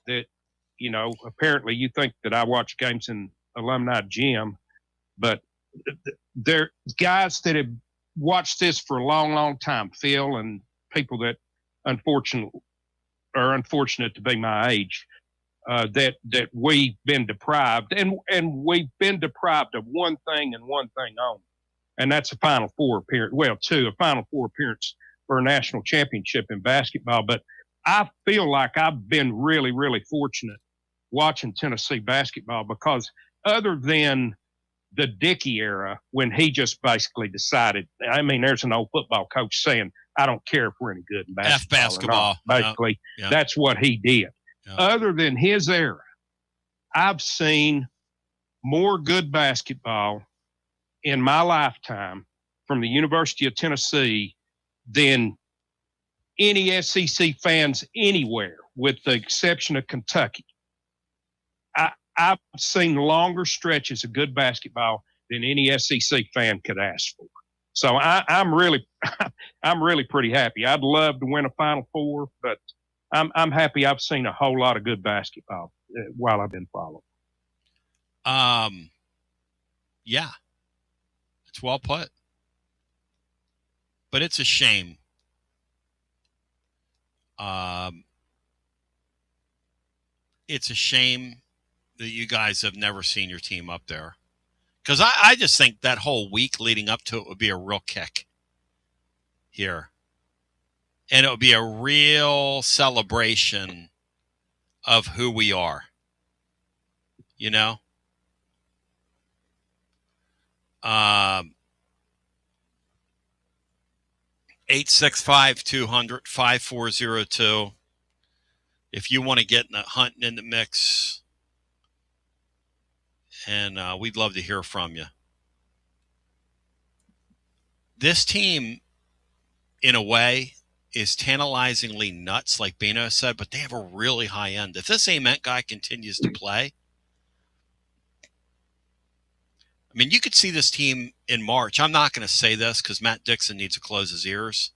that, you know, apparently you think that I watch games in alumni gym, but they're guys that have watched this for a long, long time, Phil, and people that are unfortunate to be my age. That we've been deprived, and we've been deprived of one thing and one thing only, and that's a Final Four appearance. Well, a Final Four appearance for a national championship in basketball. But I feel like I've been really, really fortunate watching Tennessee basketball because other than the Dickey era, when he just basically decided, I mean, there's an old football coach saying, I don't care if we're any good in basketball. Basically, that's what he did. Other than his era, I've seen more good basketball in my lifetime from the University of Tennessee than any SEC fans anywhere, with the exception of Kentucky. I've seen longer stretches of good basketball than any SEC fan could ask for. So I'm really pretty happy. I'd love to win a Final Four, but I'm happy I've seen a whole lot of good basketball while I've been following. Yeah, it's well put. But it's a shame. It's a shame that you guys have never seen your team up there. Because I just think that whole week leading up to it would be a real kick here. And it would be a real celebration of who we are. You know? 865-200-5402. If you want to get hunting in the mix, and we'd love to hear from you. This team, in a way, is tantalizingly nuts, like Bino said, but they have a really high end. If this Ament guy continues to play, I mean, you could see this team in March. I'm not going to say this because Matt Dixon needs to close his ears.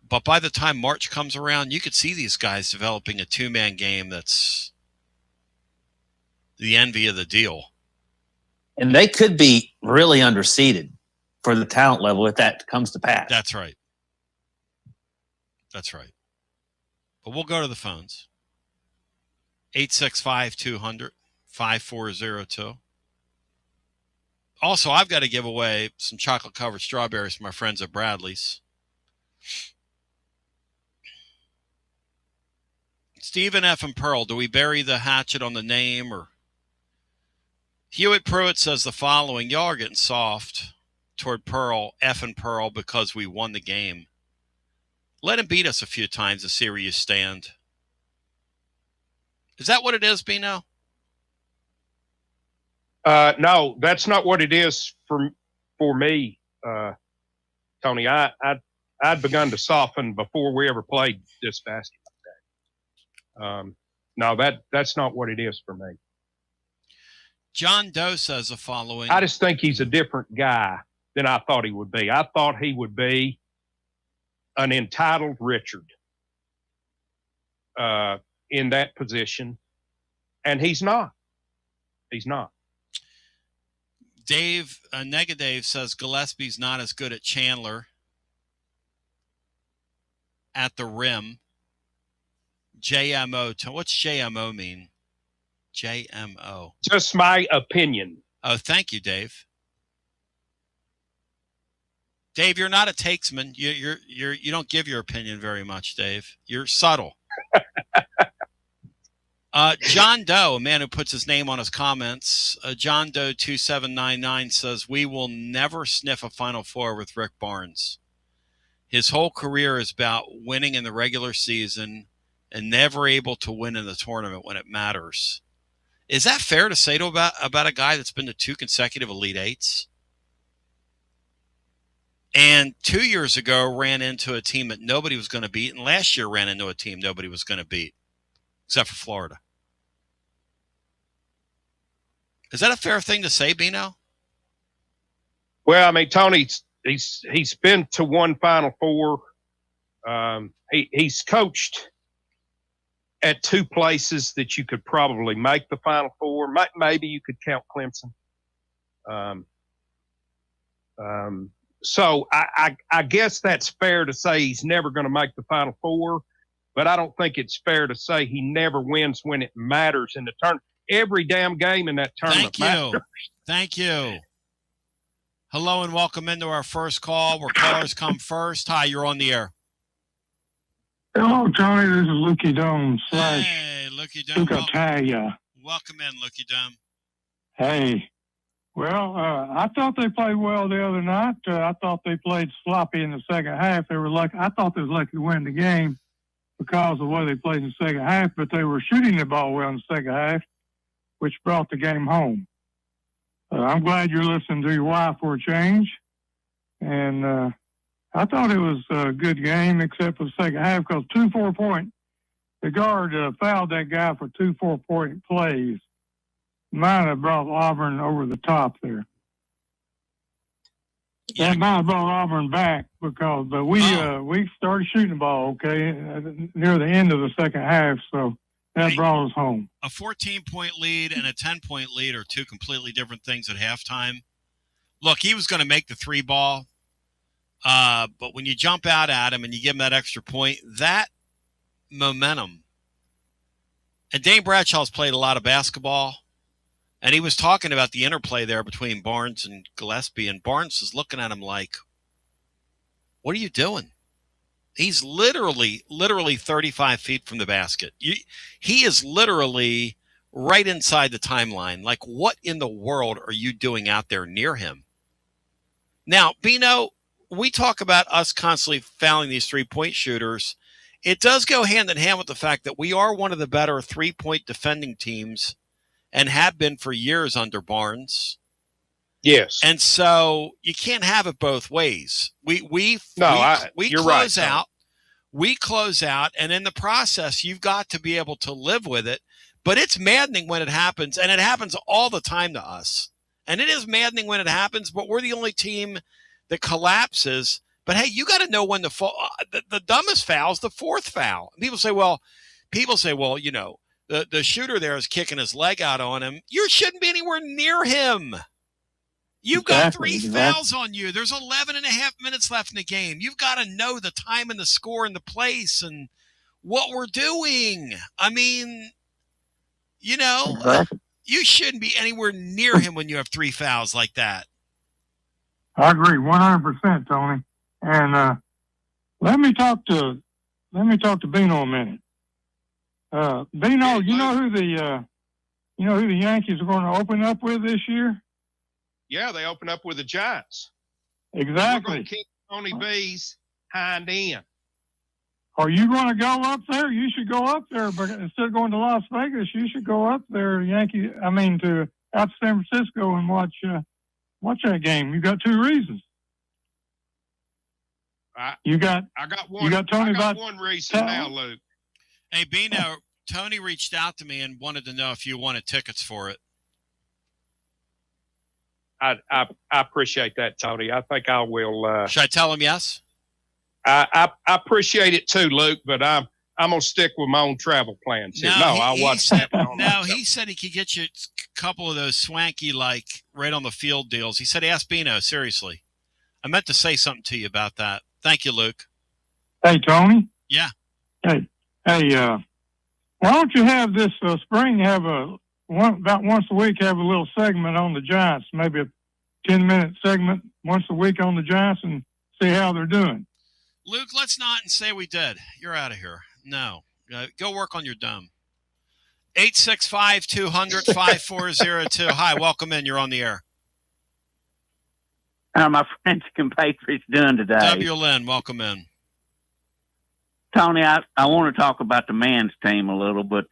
But by the time March comes around, you could see these guys developing a two-man game that's the envy of the deal. And they could be really underseeded for the talent level if that comes to pass. That's right. That's right. But we'll go to the phones. 865-200-5402. Also, I've got to give away some chocolate-covered strawberries for my friends at Bradley's. Stephen F. and Pearl, do we bury the hatchet on the name? Or Hewitt Pruitt says the following: y'all are getting soft toward Pearl, F and Pearl, because we won the game. Let him beat us a few times to see where you stand. Is that what it is, Bino? No, that's not what it is for me, Tony. I'd begun to soften before we ever played this basketball game. No, that's not what it is for me. John Doe says the following: I just think he's a different guy than I thought he would be. I thought he would be an entitled Richard in that position, and he's not. He's not. Dave, Dave says Gillespie's not as good at Chandler at the rim. JMO. What's JMO mean? JMO. Just my opinion. Oh, thank you, Dave. Dave, you're not a takesman. You don't give your opinion very much, Dave. You're subtle. John Doe, a man who puts his name on his comments, John Doe 2799 says, we will never sniff a Final Four with Rick Barnes. His whole career is about winning in the regular season and never able to win in the tournament when it matters. Is that fair to say about a guy that's been to 2 consecutive Elite Eights? And 2 years ago ran into a team that nobody was going to beat, and last year ran into a team nobody was going to beat, except for Florida. Is that a fair thing to say, Bino? Well, I mean, Tony, he's been to one Final Four. He's coached at 2 places that you could probably make the Final Four. Maybe you could count Clemson. So I guess that's fair to say he's never going to make the Final Four, but I don't think it's fair to say he never wins when it matters in the tournament. Every damn game in that tournament matters. Thank you. Hello and welcome into our first call where callers come first. Hi, you're on the air. Hello, Tony. This is Lukey Dome / Hey, Lukey Dome. Welcome in, Lukey Dome. Hey. Well, I thought they played well the other night. I thought they played sloppy in the second half. They were lucky. I thought they was lucky to win the game because of the way they played in the second half, but they were shooting the ball well in the second half, which brought the game home. I'm glad you're listening to your wife for a change. And I thought it was a good game except for the second half because 2 4-point, the guard fouled that guy for 2 4-point plays. Might have brought Auburn over the top there. Yeah. That might have brought Auburn back because we started shooting the ball, okay, near the end of the second half, so that brought us home. A 14-point lead and a 10-point lead are 2 completely different things at halftime. Look, he was going to make the 3 ball, but when you jump out at him and you give him that extra point, that momentum. And Dane Bradshaw's played a lot of basketball. And he was talking about the interplay there between Barnes and Gillespie, and Barnes is looking at him like, what are you doing? He's literally 35 feet from the basket. He is literally right inside the timeline. Like, what in the world are you doing out there near him? Now, Bino, we talk about us constantly fouling these 3-point shooters. It does go hand in hand with the fact that we are one of the better 3-point defending teams and have been for years under Barnes. Yes. And so you can't have it both ways. We you're close right, out. We close out, and in the process, you've got to be able to live with it. But it's maddening when it happens, and it happens all the time to us. And it is maddening when it happens, but we're the only team that collapses. But, hey, you got to know when the dumbest foul is the fourth foul. People say, well, you know, the shooter there is kicking his leg out on him. You shouldn't be anywhere near him. You've got three fouls on you. There's 11 and a half minutes left in the game. You've got to know the time and the score and the place and what we're doing. I mean, you know, you shouldn't be anywhere near him when you have three fouls like that. I agree 100%, Tony. And let me talk to Bino a minute. Bino, you know who the Yankees are going to open up with this year? Yeah, they open up with the Giants. Exactly. We're going to keep Tony B's hind end. Are you going to go up there? You should go up there, but instead of going to Las Vegas, you should go up there, out to San Francisco and watch that game. You got two reasons. I got one. You got Tony. I got one reason now, Luke. Hey, Bino, Tony reached out to me and wanted to know if you wanted tickets for it. I appreciate that, Tony. I think I will. Should I tell him yes? I appreciate it too, Luke, but I'm gonna stick with my own travel plans here. I'll watch that. No, he said he could get you a couple of those swanky, like right on the field deals. He said, "Ask Bino." Seriously, I meant to say something to you about that. Thank you, Luke. Hey, Tony. Yeah. Hey. Why don't you have this spring about once a week have a little segment on the Giants, maybe a 10-minute segment once a week on the Giants, and see how they're doing. Luke, let's not say we did. You're out of here. No. Go work on your dome. 865-200-5402. Hi, welcome in. You're on the air. How are my French compatriots doing today? W. Lynn, welcome in. Tony, I want to talk about the men's team a little, but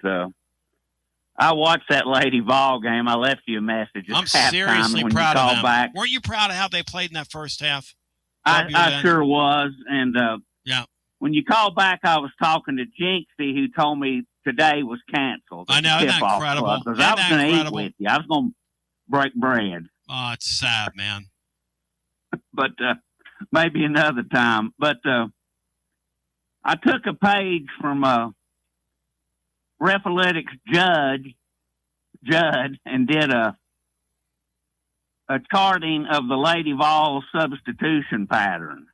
I watched that Lady Vol game. I left you a message. I'm seriously proud of them. Back. Weren't you proud of how they played in that first half? I sure was. And yeah, when you called back, I was talking to Jinxie, who told me today was canceled. I know, isn't that incredible? Because I was going to eat with you. I was going to break bread. Oh, it's sad, man. But maybe another time. But I took a page from Refalytics Judd and did a charting of the Lady Vol substitution pattern.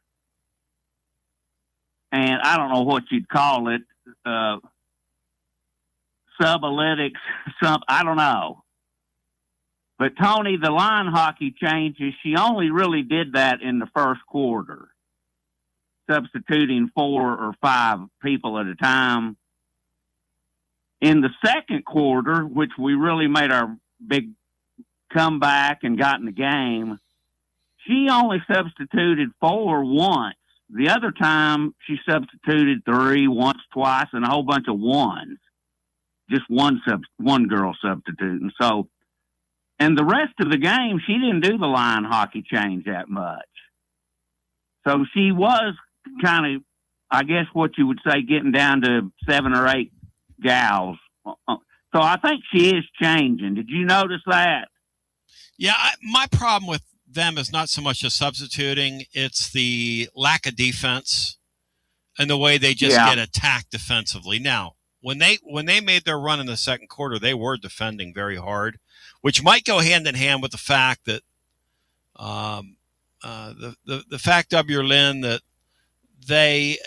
And I don't know what you'd call it, subalytics, I don't know. But Tony, the line hockey changes, she only really did that in the first quarter, substituting 4 or 5 people at a time. In the second quarter, which we really made our big comeback and got in the game, she only substituted 4 once. The other time, she substituted 3, once, twice, and a whole bunch of ones. Just one girl substituting. So, and the rest of the game, she didn't do the line hockey change that much. So she was kind of, I guess what you would say, getting down to 7 or 8 gals. So I think she is changing. Did you notice that? Yeah, my problem with them is not so much the substituting, it's the lack of defense and the way they just get attacked defensively. Now, when they made their run in the second quarter, they were defending very hard, which might go hand in hand with the fact that the fact, W. Lynn, that they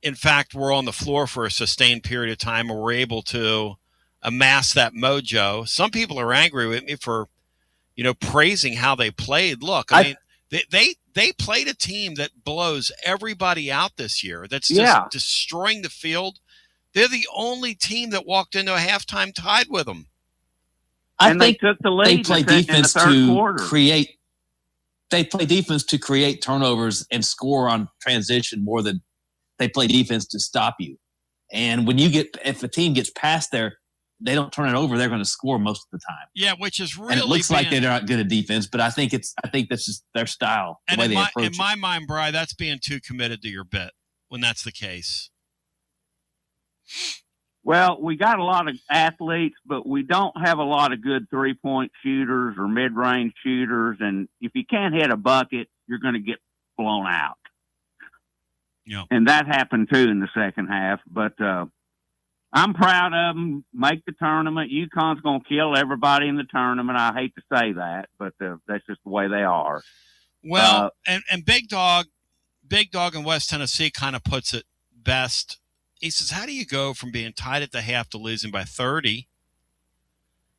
in fact were on the floor for a sustained period of time and were able to amass that mojo. Some people are angry with me for, praising how they played. Look, I mean, they played a team that blows everybody out this year. That's just destroying the field. They're the only team that walked into a halftime tied with them. I think they took the lead. They play defense to create. They play defense to create turnovers and score on transition more than they play defense to stop you. And if a team gets past there, they don't turn it over, they're going to score most of the time. Yeah, which is really. And it looks like they're not good at defense, but I think that's just their style, the way they approach it. In my mind, Bri, that's being too committed to your bit when that's the case. Well, we got a lot of athletes, but we don't have a lot of good 3-point shooters or mid-range shooters. And if you can't hit a bucket, you're going to get blown out. Yeah. And that happened too in the second half. But I'm proud of them. Make the tournament. UConn's going to kill everybody in the tournament. I hate to say that, but that's just the way they are. Well, and Big Dog in West Tennessee kind of puts it best. He says, how do you go from being tied at the half to losing by 30?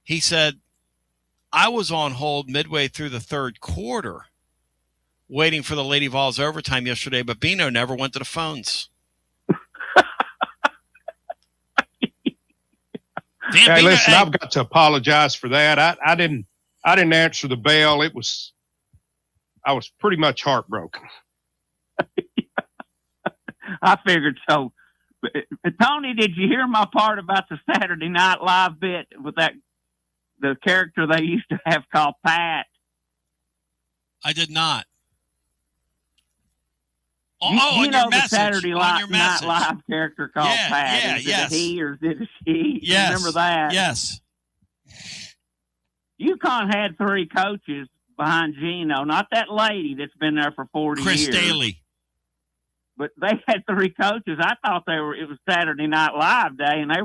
He said, I was on hold midway through the third quarter waiting for the Lady Vols overtime yesterday, but Bino never went to the phones. Hey, listen, I've got to apologize for that. I didn't answer the bell. I was pretty much heartbroken. I figured so. Tony, did you hear my part about the Saturday Night Live bit with the character they used to have called Pat? I did not. You know the Saturday Night Live character called Pat. Is it a he or is it a she? Yes. Remember that? Yes. UConn had 3 coaches behind Gino, not that lady that's been there for 40 Chris years. Daly. But they had 3 coaches. I thought it was Saturday Night Live day, and they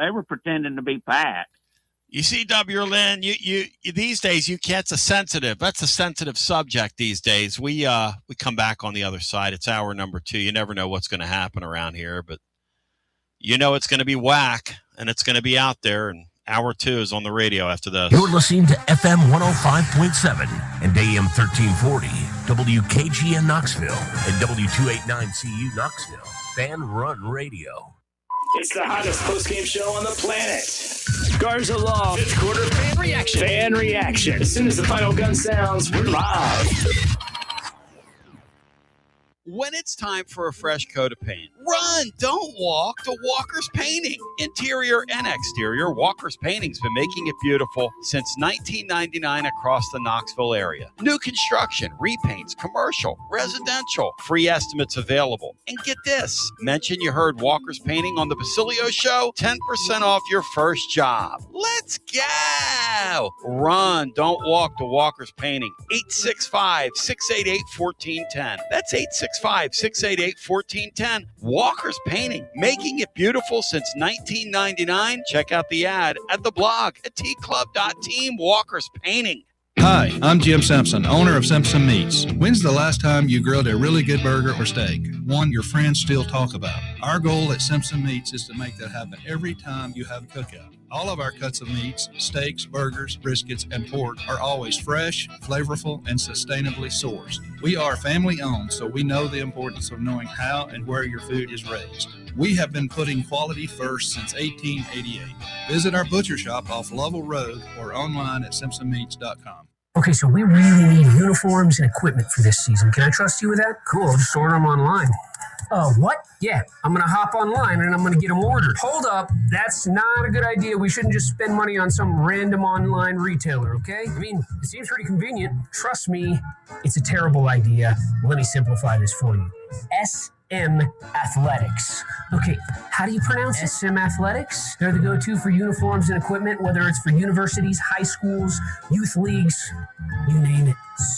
were pretending to be Pat. You see, W. Lynn, you these days that's a sensitive subject these days. We come back on the other side. It's hour number 2. You never know what's going to happen around here, but you know it's going to be whack, and it's going to be out there. And hour 2 is on the radio after this. You're listening to FM 105.7 and AM 1340, WKGN Knoxville, and W289CU Knoxville. Fanrun Radio. It's the hottest post-game show on the planet. Garza Law, 5th quarter fan reaction. Fan reaction. As soon as the final gun sounds, we're live. When it's time for a fresh coat of paint, run, don't walk to Walker's Painting. Interior and exterior, Walker's Painting's been making it beautiful since 1999 across the Knoxville area. New construction, repaints, commercial, residential, free estimates available. And get this, mention you heard Walker's Painting on the Basilio Show, 10% off your first job. Let's go! Run, don't walk to Walker's Painting. 865-688-1410. That's 865-688-1410. Walker's Painting, making it beautiful since 1999. Check out the ad at the blog at tclub.team. Walker's Painting. Hi, I'm Jim Simpson, owner of Simpson Meats. When's the last time you grilled a really good burger or steak? One your friends still talk about. Our goal at Simpson Meats is to make that happen every time you have a cookout. All of our cuts of meats, steaks, burgers, briskets, and pork are always fresh, flavorful, and sustainably sourced. We are family owned, so we know the importance of knowing how and where your food is raised. We have been putting quality first since 1888. Visit our butcher shop off Lovell Road or online at simpsonmeats.com. Okay, so we really need uniforms and equipment for this season. Can I trust you with that? Cool, I'll just order them online. What? Yeah, I'm going to hop online and I'm going to get them ordered. Hold up, that's not a good idea. We shouldn't just spend money on some random online retailer, okay? I mean, it seems pretty convenient. Trust me, it's a terrible idea. Let me simplify this for you. SM Athletics. Okay, how do you pronounce it? SM Athletics? They're the go-to for uniforms and equipment, whether it's for universities, high schools, youth leagues, you name it.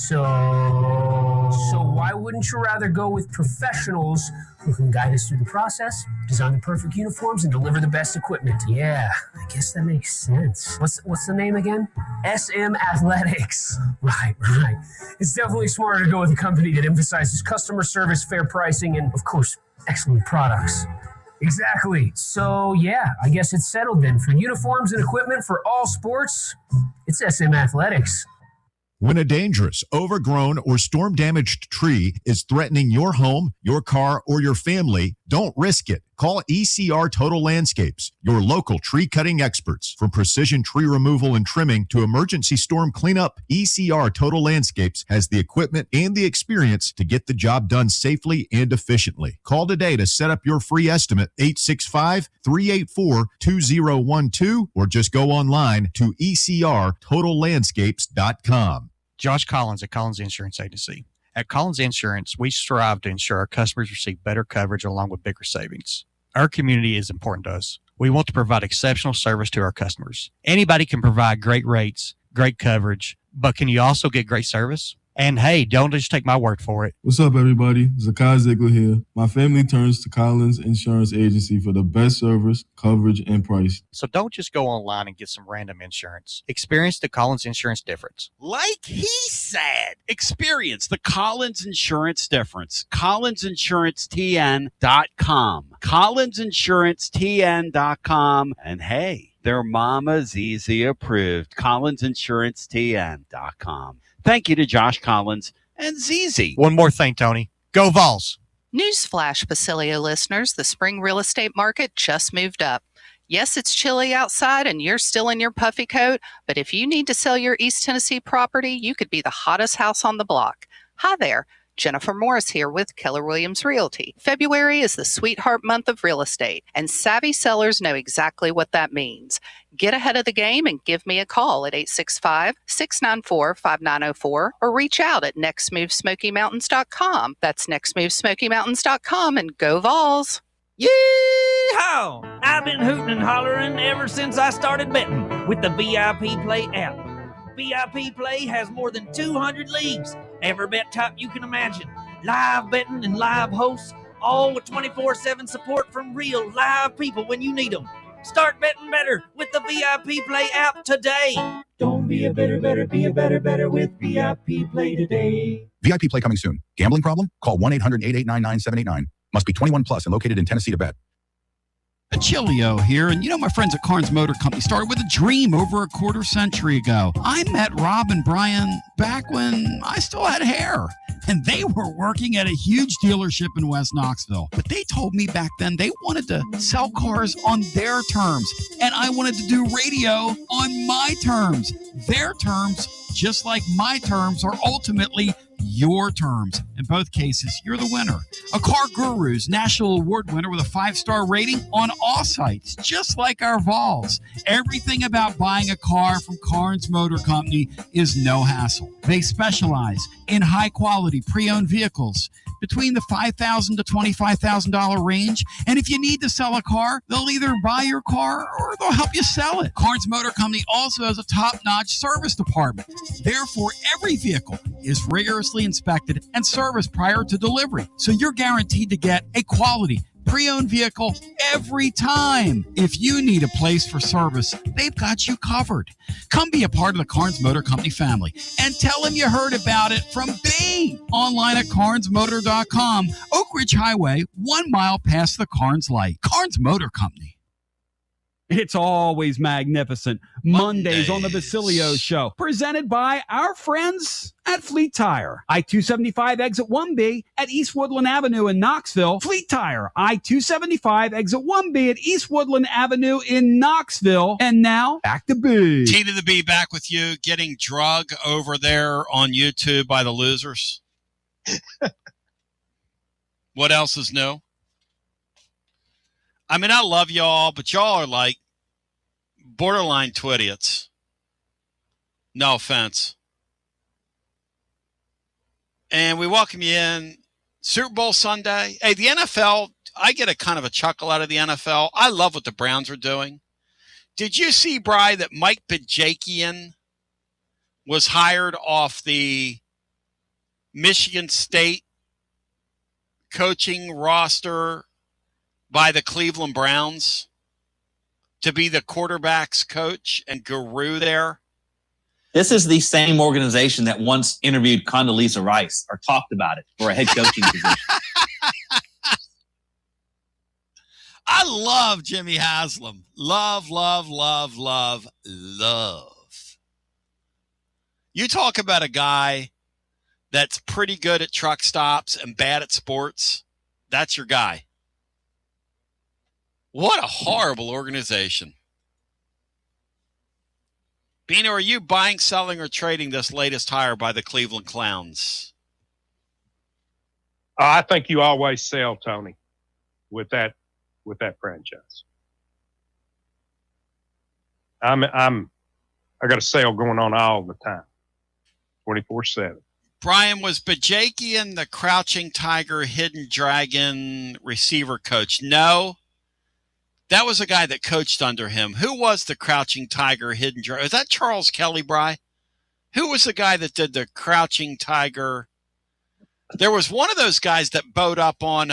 So why wouldn't you rather go with professionals who can guide us through the process, design the perfect uniforms, and deliver the best equipment? Yeah, I guess that makes sense. What's the name again? SM Athletics. Right. It's definitely smarter to go with a company that emphasizes customer service, fair pricing, and, of course, excellent products. Exactly. So, yeah, I guess it's settled then. For uniforms and equipment for all sports, it's SM Athletics. When a dangerous, overgrown, or storm-damaged tree is threatening your home, your car, or your family, don't risk it. Call ECR Total Landscapes, your local tree-cutting experts. From precision tree removal and trimming to emergency storm cleanup, ECR Total Landscapes has the equipment and the experience to get the job done safely and efficiently. Call today to set up your free estimate, 865-384-2012, or just go online to ecrtotallandscapes.com. Josh Collins at Collins Insurance Agency. At Collins Insurance, we strive to ensure our customers receive better coverage along with bigger savings. Our community is important to us. We want to provide exceptional service to our customers. Anybody can provide great rates, great coverage, but can you also get great service? And hey, don't just take my word for it. What's up, everybody? Zakai Ziegler here. My family turns to Collins Insurance Agency for the best service, coverage, and price. So don't just go online and get some random insurance. Experience the Collins Insurance difference. Like he said, experience the Collins Insurance difference. CollinsInsuranceTN.com. CollinsInsuranceTN.com. And hey, their Mama's Easy approved. CollinsInsuranceTN.com. Thank you to Josh Collins and ZZ. One more thing, Tony. Go Vols. Newsflash, Basilio listeners, the spring real estate market just moved up. Yes, it's chilly outside and you're still in your puffy coat, but if you need to sell your East Tennessee property, you could be the hottest house on the block. Hi there. Jennifer Morris here with Keller Williams Realty. February is the sweetheart month of real estate, and savvy sellers know exactly what that means. Get ahead of the game and give me a call at 865-694-5904 or reach out at nextmovesmokymountains.com. That's nextmovesmokymountains.com, and go Vols! Yee-haw! I've been hooting and hollering ever since I started betting with the VIP Play app. VIP Play has more than 200 leagues. Every bet type you can imagine. Live betting and live hosts, all with 24/7 support from real live people when you need them. Start betting better with the VIP Play app today. Don't be a better, be a better with VIP Play today. VIP Play coming soon. Gambling problem? Call 1-800-889-9789. Must be 21 plus and located in Tennessee to bet. Basilio here, and you know my friends at Carnes Motor Company started with a dream over a quarter century ago. I met Rob and Brian back when I still had hair, and they were working at a huge dealership in West Knoxville. But they told me back then they wanted to sell cars on their terms, and I wanted to do radio on my terms. Their terms, just like my terms, are ultimately your terms. In both cases, you're the winner. A Car Guru's National Award winner with a 5-star rating on all sites, just like our Vols. Everything about buying a car from Carnes Motor Company is no hassle. They specialize in high-quality pre-owned vehicles between the $5,000 to $25,000 range. And if you need to sell a car, they'll either buy your car or they'll help you sell it. Carnes Motor Company also has a top-notch service department. Therefore, every vehicle is rigorously inspected and serviced prior to delivery. So you're guaranteed to get a quality pre-owned vehicle every time. If you need a place for service, they've got you covered. Come be a part of the Carnes Motor Company family and tell them you heard about it from me. Online at carnesmotor.com, Oak Ridge Highway, 1 mile past the Carnes light. Carnes Motor Company. It's always magnificent. Mondays on the Basilio Show, presented by our friends at Fleet Tire. I-275 exit 1B at East Woodland Avenue in Knoxville. Fleet Tire, I-275 exit 1B at East Woodland Avenue in Knoxville. And now, back to B. T to the B back with you, getting drug over there on YouTube by the losers. What else is new? I mean, I love y'all, but y'all are like borderline twidiots. No offense. And we welcome you in. Super Bowl Sunday. Hey, the NFL, I get a kind of a chuckle out of the NFL. I love what the Browns are doing. Did you see, Bri, that Mike Bajakian was hired off the Michigan State coaching roster by the Cleveland Browns to be the quarterback's coach and guru there? This is the same organization that once interviewed Condoleezza Rice or talked about it for a head coaching position. I love Jimmy Haslam. Love, love, love, love, love. You talk about a guy that's pretty good at truck stops and bad at sports. That's your guy. What a horrible organization. Bino, are you buying, selling, or trading this latest hire by the Cleveland Clowns? I think you always sell, Tony, with that franchise. I got a sale going on all the time, 24/7. Brian, was Bajakian the crouching tiger, hidden dragon receiver coach? No. That was a guy that coached under him. Who was the Crouching Tiger, Hidden Dragon? Is that Charles Kelly, Bry? Who was the guy that did the Crouching Tiger? There was one of those guys that bowed up on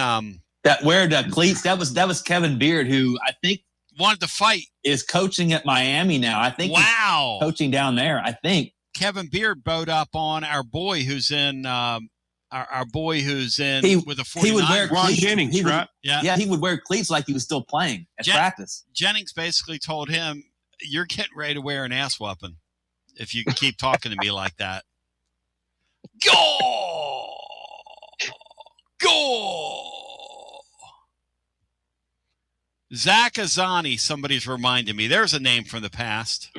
that wear the cleats. That was Kevin Beard, who I think wanted to fight. Is coaching at Miami now. I think. Wow. He's coaching down there. I think Kevin Beard bowed up on our boy who's in our boy who's in with the 49ers. He would wear Ron cleats. Jennings, right? Yeah, he would wear cleats like he was still playing at practice. Jennings basically told him, "You're getting ready to wear an ass weapon if you keep talking to me like that." Go! Zach Azani, somebody's reminding me. There's a name from the past.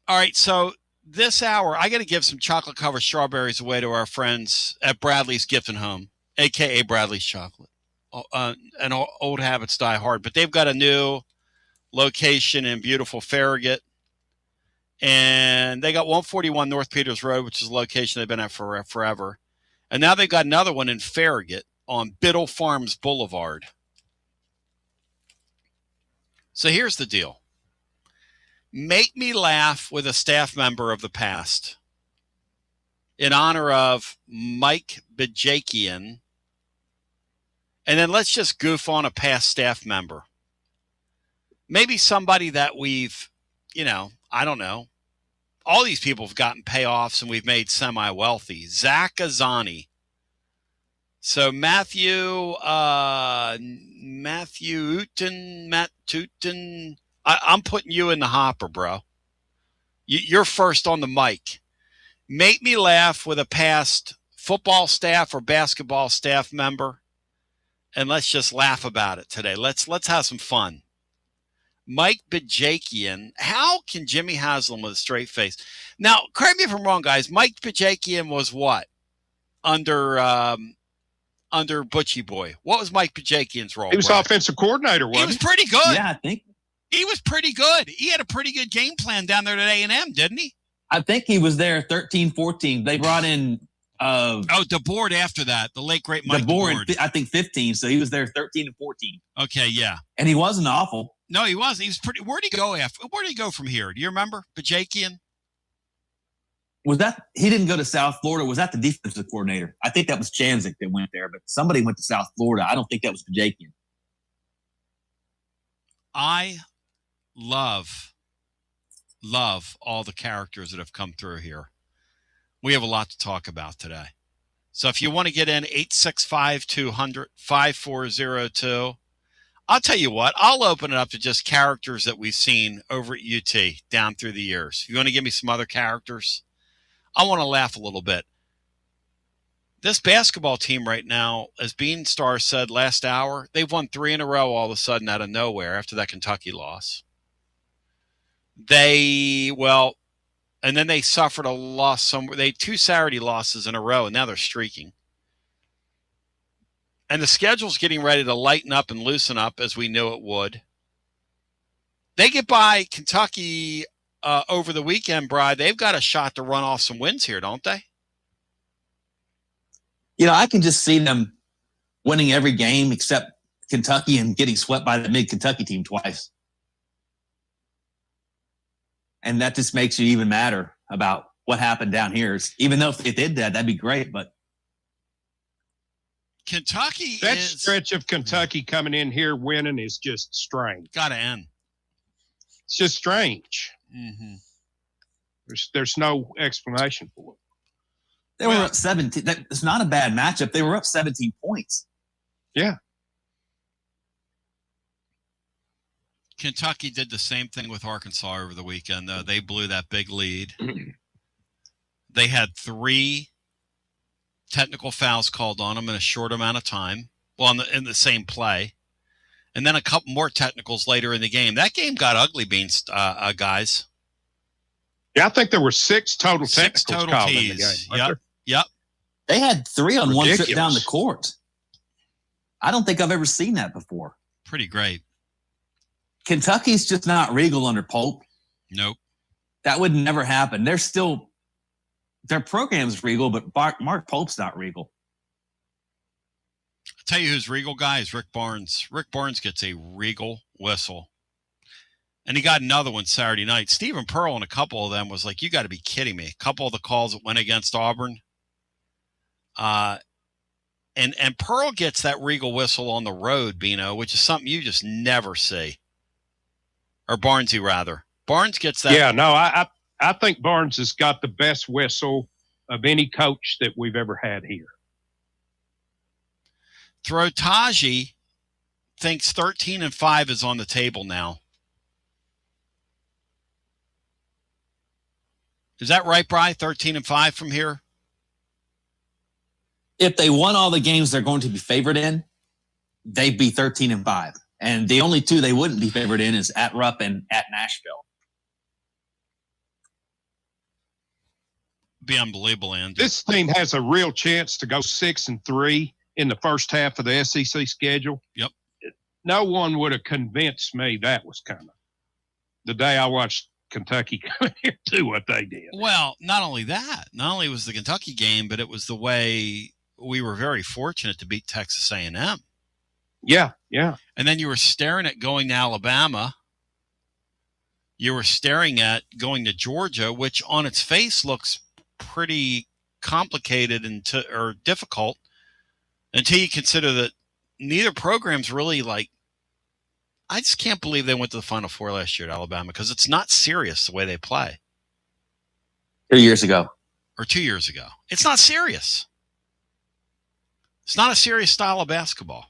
All right, so this hour, I got to give some chocolate-covered strawberries away to our friends at Bradley's Gift and Home, a.k.a. Bradley's Chocolate. And old habits die hard. But they've got a new location in beautiful Farragut. And they got 141 North Peters Road, which is a location they've been at for forever. And now they've got another one in Farragut on Biddle Farms Boulevard. So here's the deal. Make me laugh with a staff member of the past in honor of Mike Bajakian. And then let's just goof on a past staff member. Maybe somebody that we've, I don't know. All these people have gotten payoffs and we've made semi-wealthy. Zach Azani. So Matthew Uten, Matt Tuten. I'm putting you in the hopper, bro. You're first on the mic. Make me laugh with a past football staff or basketball staff member, and let's just laugh about it today. Let's have some fun. Mike Bajakian. How can Jimmy Haslam with a straight face? Now, correct me if I'm wrong, guys. Mike Bajakian was what? Under Butchie Boy. What was Mike Bajakian's role? He was offensive coordinator, wasn't he? He was pretty good. Yeah, I think. He was pretty good. He had a pretty good game plan down there at A&M, didn't he? I think he was there 13-14. They brought in DeBoard after that, the late great Mike DeBoard. I think 15, so he was there 13-14. Okay, yeah. And he wasn't awful. No, he wasn't. He was pretty. Where'd he go after? Where'd he go from here? Do you remember? Bajakian? Was that he didn't go to South Florida? Was that the defensive coordinator? I think that was Chanzik that went there, but somebody went to South Florida. I don't think that was Bajakian. I love all the characters that have come through here. We have a lot to talk about today. So if you want to get in, 865-200-5402. I'll tell you what, I'll open it up to just characters that we've seen over at UT down through the years. If you want to give me some other characters, I want to laugh a little bit. This basketball team right now, as Beanstar said last hour, they've won 3 in a row all of a sudden out of nowhere after that Kentucky loss. And then they suffered a loss somewhere. They had 2 Saturday losses in a row, and now they're streaking. And the schedule's getting ready to lighten up and loosen up as we knew it would. They get by Kentucky over the weekend, Brad. They've got a shot to run off some wins here, don't they? I can just see them winning every game except Kentucky and getting swept by the mid-Kentucky team twice. And that just makes you even madder about what happened down here. Even though if they did that, that'd be great. But Kentucky that stretch of Kentucky coming in here winning is just strange. Got to end. It's just strange. Mm-hmm. There's no explanation for it. They were up 17. It's not a bad matchup. They were up 17 points. Yeah. Kentucky did the same thing with Arkansas over the weekend, though. They blew that big lead. They had 3 technical fouls called on them in a short amount of time. Well, in the same play. And then a couple more technicals later in the game. That game got ugly, guys. Yeah, I think there were 6 total technicals called in the game. Yep. They had 3 on one trip down the court. I don't think I've ever seen that before. Pretty great. Kentucky's just not regal under Pope. Nope. That would never happen. Their program's regal, but Mark Pope's not regal. Tell you who's Regal guy is Rick Barnes. Rick Barnes gets a Regal whistle. And he got another one Saturday night. Stephen Pearl and a couple of them was like, you got to be kidding me. A couple of the calls that went against Auburn. And Pearl gets that Regal whistle on the road, Bino, which is something you just never see. Or Barnesy, rather. Barnes gets that. Yeah, no, I think Barnes has got the best whistle of any coach that we've ever had here. Throtaji thinks 13-5 is on the table now. Is that right, Bri? 13-5 from here? If they won all the games they're going to be favored in, they'd be 13-5. And the only two they wouldn't be favored in is at Rupp and at Nashville. Be unbelievable, Andy. This team has a real chance to go 6-3 in the first half of the SEC schedule. Yep. No one would have convinced me that was coming. The day I watched Kentucky come here do what they did. Well, not only that, not only was the Kentucky game, but it was the way we were very fortunate to beat Texas A&M. Yeah, yeah. And then you were staring at going to Alabama. You were staring at going to Georgia, which on its face looks pretty complicated or difficult until you consider that neither program's really like, I just can't believe they went to the Final Four last year at Alabama because it's not serious the way they play. 2 years ago. Or 2 years ago. It's not serious. It's not a serious style of basketball.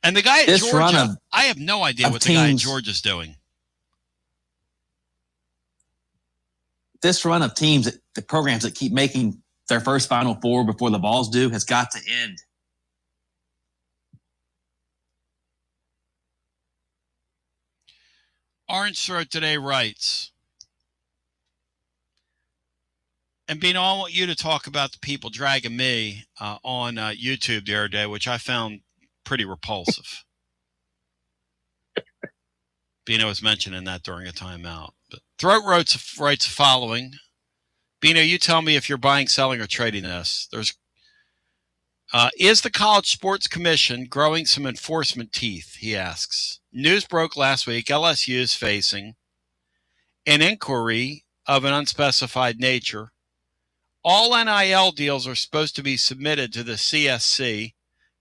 And the guy at Georgia, I have no idea what the guy at Georgia's doing. This run of teams, the programs that keep making their first Final Four before the Vols do, has got to end. Orange Throat Today writes, and Bino, I want you to talk about the people dragging me on YouTube the other day, which I found pretty repulsive. Bino was mentioning that during a timeout. But Throat writes the following. Bino, you tell me if you're buying, selling, or trading this. Is the College Sports Commission growing some enforcement teeth, he asks. News broke last week LSU is facing an inquiry of an unspecified nature. All NIL deals are supposed to be submitted to the CSC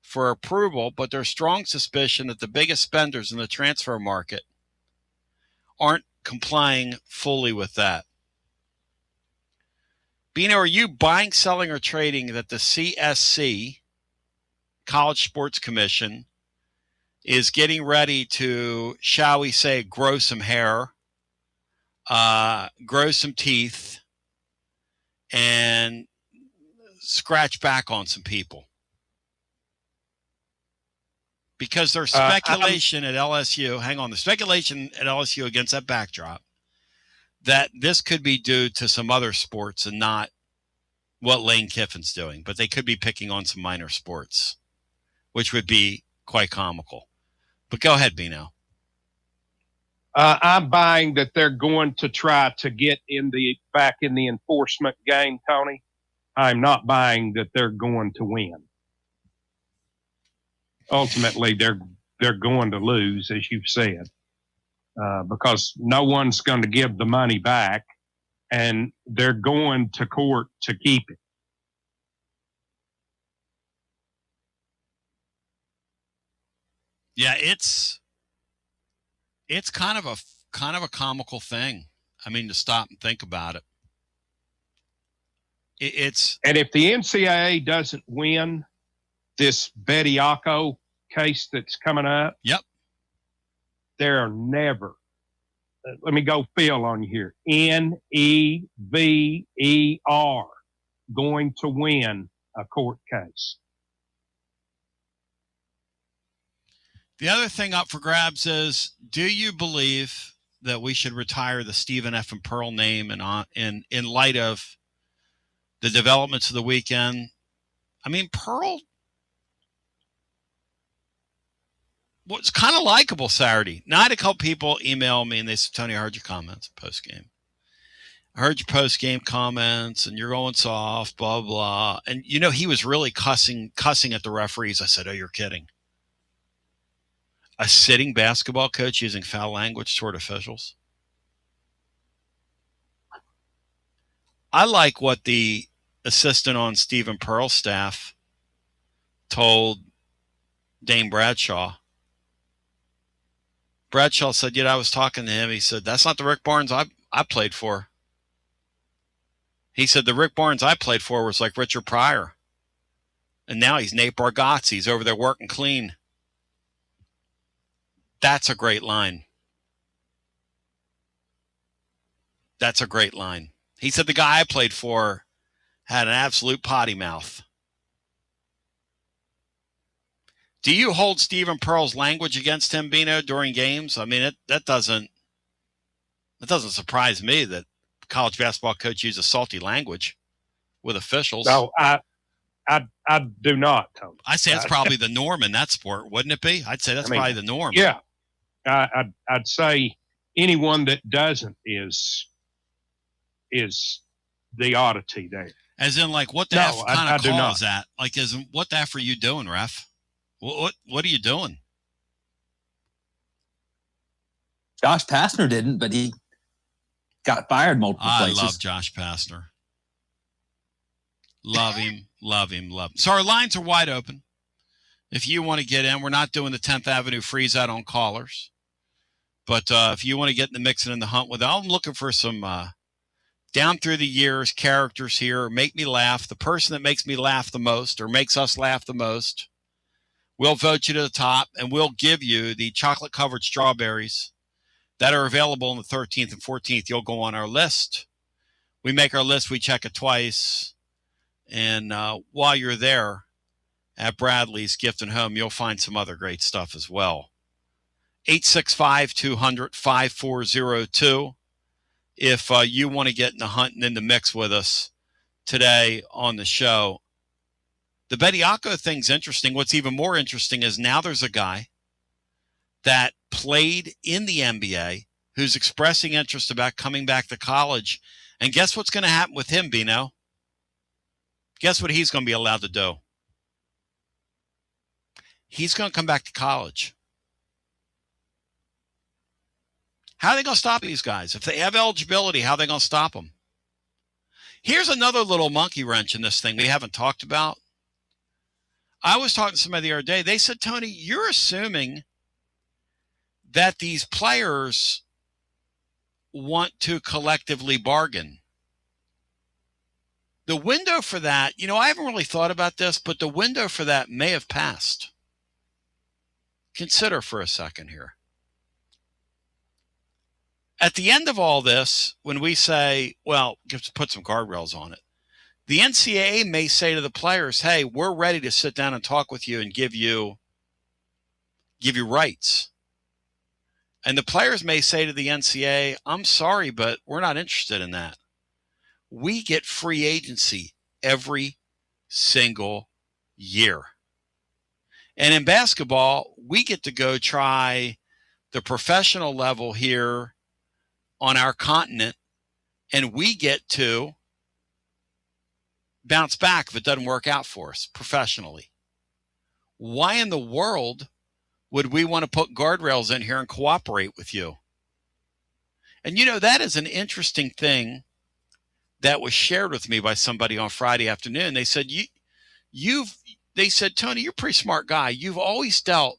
for approval, but there's strong suspicion that the biggest spenders in the transfer market aren't complying fully with that. Bino, are you buying, selling, or trading that the CSC, College Sports Commission, is getting ready to, shall we say, grow some hair, grow some teeth, and scratch back on some people? Because there's speculation at LSU, hang on, the speculation at LSU against that backdrop that this could be due to some other sports and not what Lane Kiffin's doing, but they could be picking on some minor sports, which would be quite comical. But go ahead, Bino. I'm buying that they're going to try to get back in the enforcement game, Tony. I'm not buying that they're going to win. Ultimately, they're going to lose, as you've said, because no one's going to give the money back, and they're going to court to keep it. Yeah, it's kind of a comical thing. I mean, to stop and think about it. And if the NCAA doesn't win this Bediako case that's coming up, yep, there are never. Let me go Phil on you here. NEVER going to win a court case. The other thing up for grabs is, do you believe that we should retire the Stephen F. and Pearl name in light of the developments of the weekend? I mean, Pearl was kind of likable Saturday. Now, I had a couple people email me, and they said, Tony, I heard your comments post-game. I heard your post-game comments, and you're going soft, blah, blah. And, he was really cussing at the referees. I said, oh, you're kidding. A sitting basketball coach using foul language toward officials? I like what the assistant on Stephen Pearl's staff told Dane Bradshaw. Bradshaw said, I was talking to him. He said, that's not the Rick Barnes I played for. He said, the Rick Barnes I played for was like Richard Pryor. And now he's Nate Bargatze. He's over there working clean. That's a great line. That's a great line. He said the guy I played for had an absolute potty mouth. Do you hold Stephen Pearl's language against him, Bino, during games? I mean, that doesn't surprise me that college basketball coach uses salty language with officials. No, I do not, Tony. I say that's probably the norm in that sport, wouldn't it be? I'd say that's probably the norm. Yeah. I'd say anyone that doesn't is the oddity there. As in, like, what the F kind of call is that? Like, what the F are you doing, ref? What are you doing? Josh Pastner didn't, but he got fired multiple places. I love Josh Pastner. Love him, love him, love him. So our lines are wide open. If you want to get in, we're not doing the 10th Avenue freeze out on callers. But if you want to get in the mix and in the hunt with it, I'm looking for some down through the years characters here. Make me laugh. The person that makes me laugh the most or makes us laugh the most, we'll vote you to the top, and we'll give you the chocolate-covered strawberries that are available on the 13th and 14th. You'll go on our list. We make our list. We check it twice. And while you're there at Bradley's Gift and Home, you'll find some other great stuff as well. 865-200-5402. If you want to get in the hunt and in the mix with us today on the show. The Bediako thing's interesting. What's even more interesting is now there's a guy that played in the NBA who's expressing interest about coming back to college. And guess what's going to happen with him, Bino? Guess what he's going to be allowed to do? He's going to come back to college. How are they going to stop these guys? If they have eligibility, how are they going to stop them? Here's another little monkey wrench in this thing we haven't talked about. I was talking to somebody the other day. They said, Tony, you're assuming that these players want to collectively bargain. The window for that, I haven't really thought about this, but the window for that may have passed. Consider for a second here. At the end of all this, when we say, well, put some guardrails on it, the NCAA may say to the players, hey, we're ready to sit down and talk with you and give you rights. And the players may say to the NCAA, I'm sorry, but we're not interested in that. We get free agency every single year. And in basketball, we get to go try the professional level here on our continent, and we get to bounce back if it doesn't work out for us professionally. Why in the world would we want to put guardrails in here and cooperate with you? And that is an interesting thing that was shared with me by somebody on Friday afternoon. They said, they said, Tony, you're a pretty smart guy. You've always dealt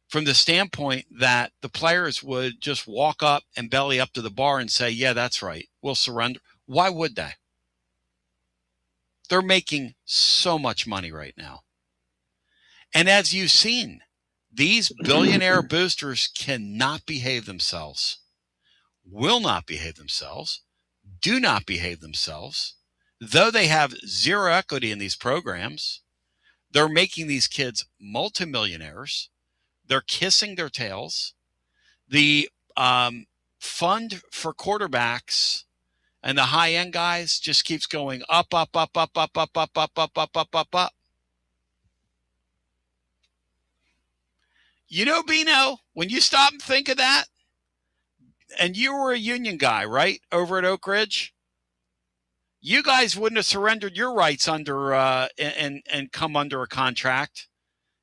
from the standpoint that the players would just walk up and belly up to the bar and say, yeah, that's right, we'll surrender. Why would they? They're making so much money right now. And as you've seen, these billionaire boosters cannot behave themselves, will not behave themselves, do not behave themselves. Though they have zero equity in these programs, they're making these kids multimillionaires. They're kissing their tails. The fund for quarterbacks and the high-end guys just keeps going up, up, up, up, up, up, up, up, up, up, up, up, up. Bino, when you stop and think of that, and you were a union guy, right, over at Oak Ridge? You guys wouldn't have surrendered your rights under and come under a contract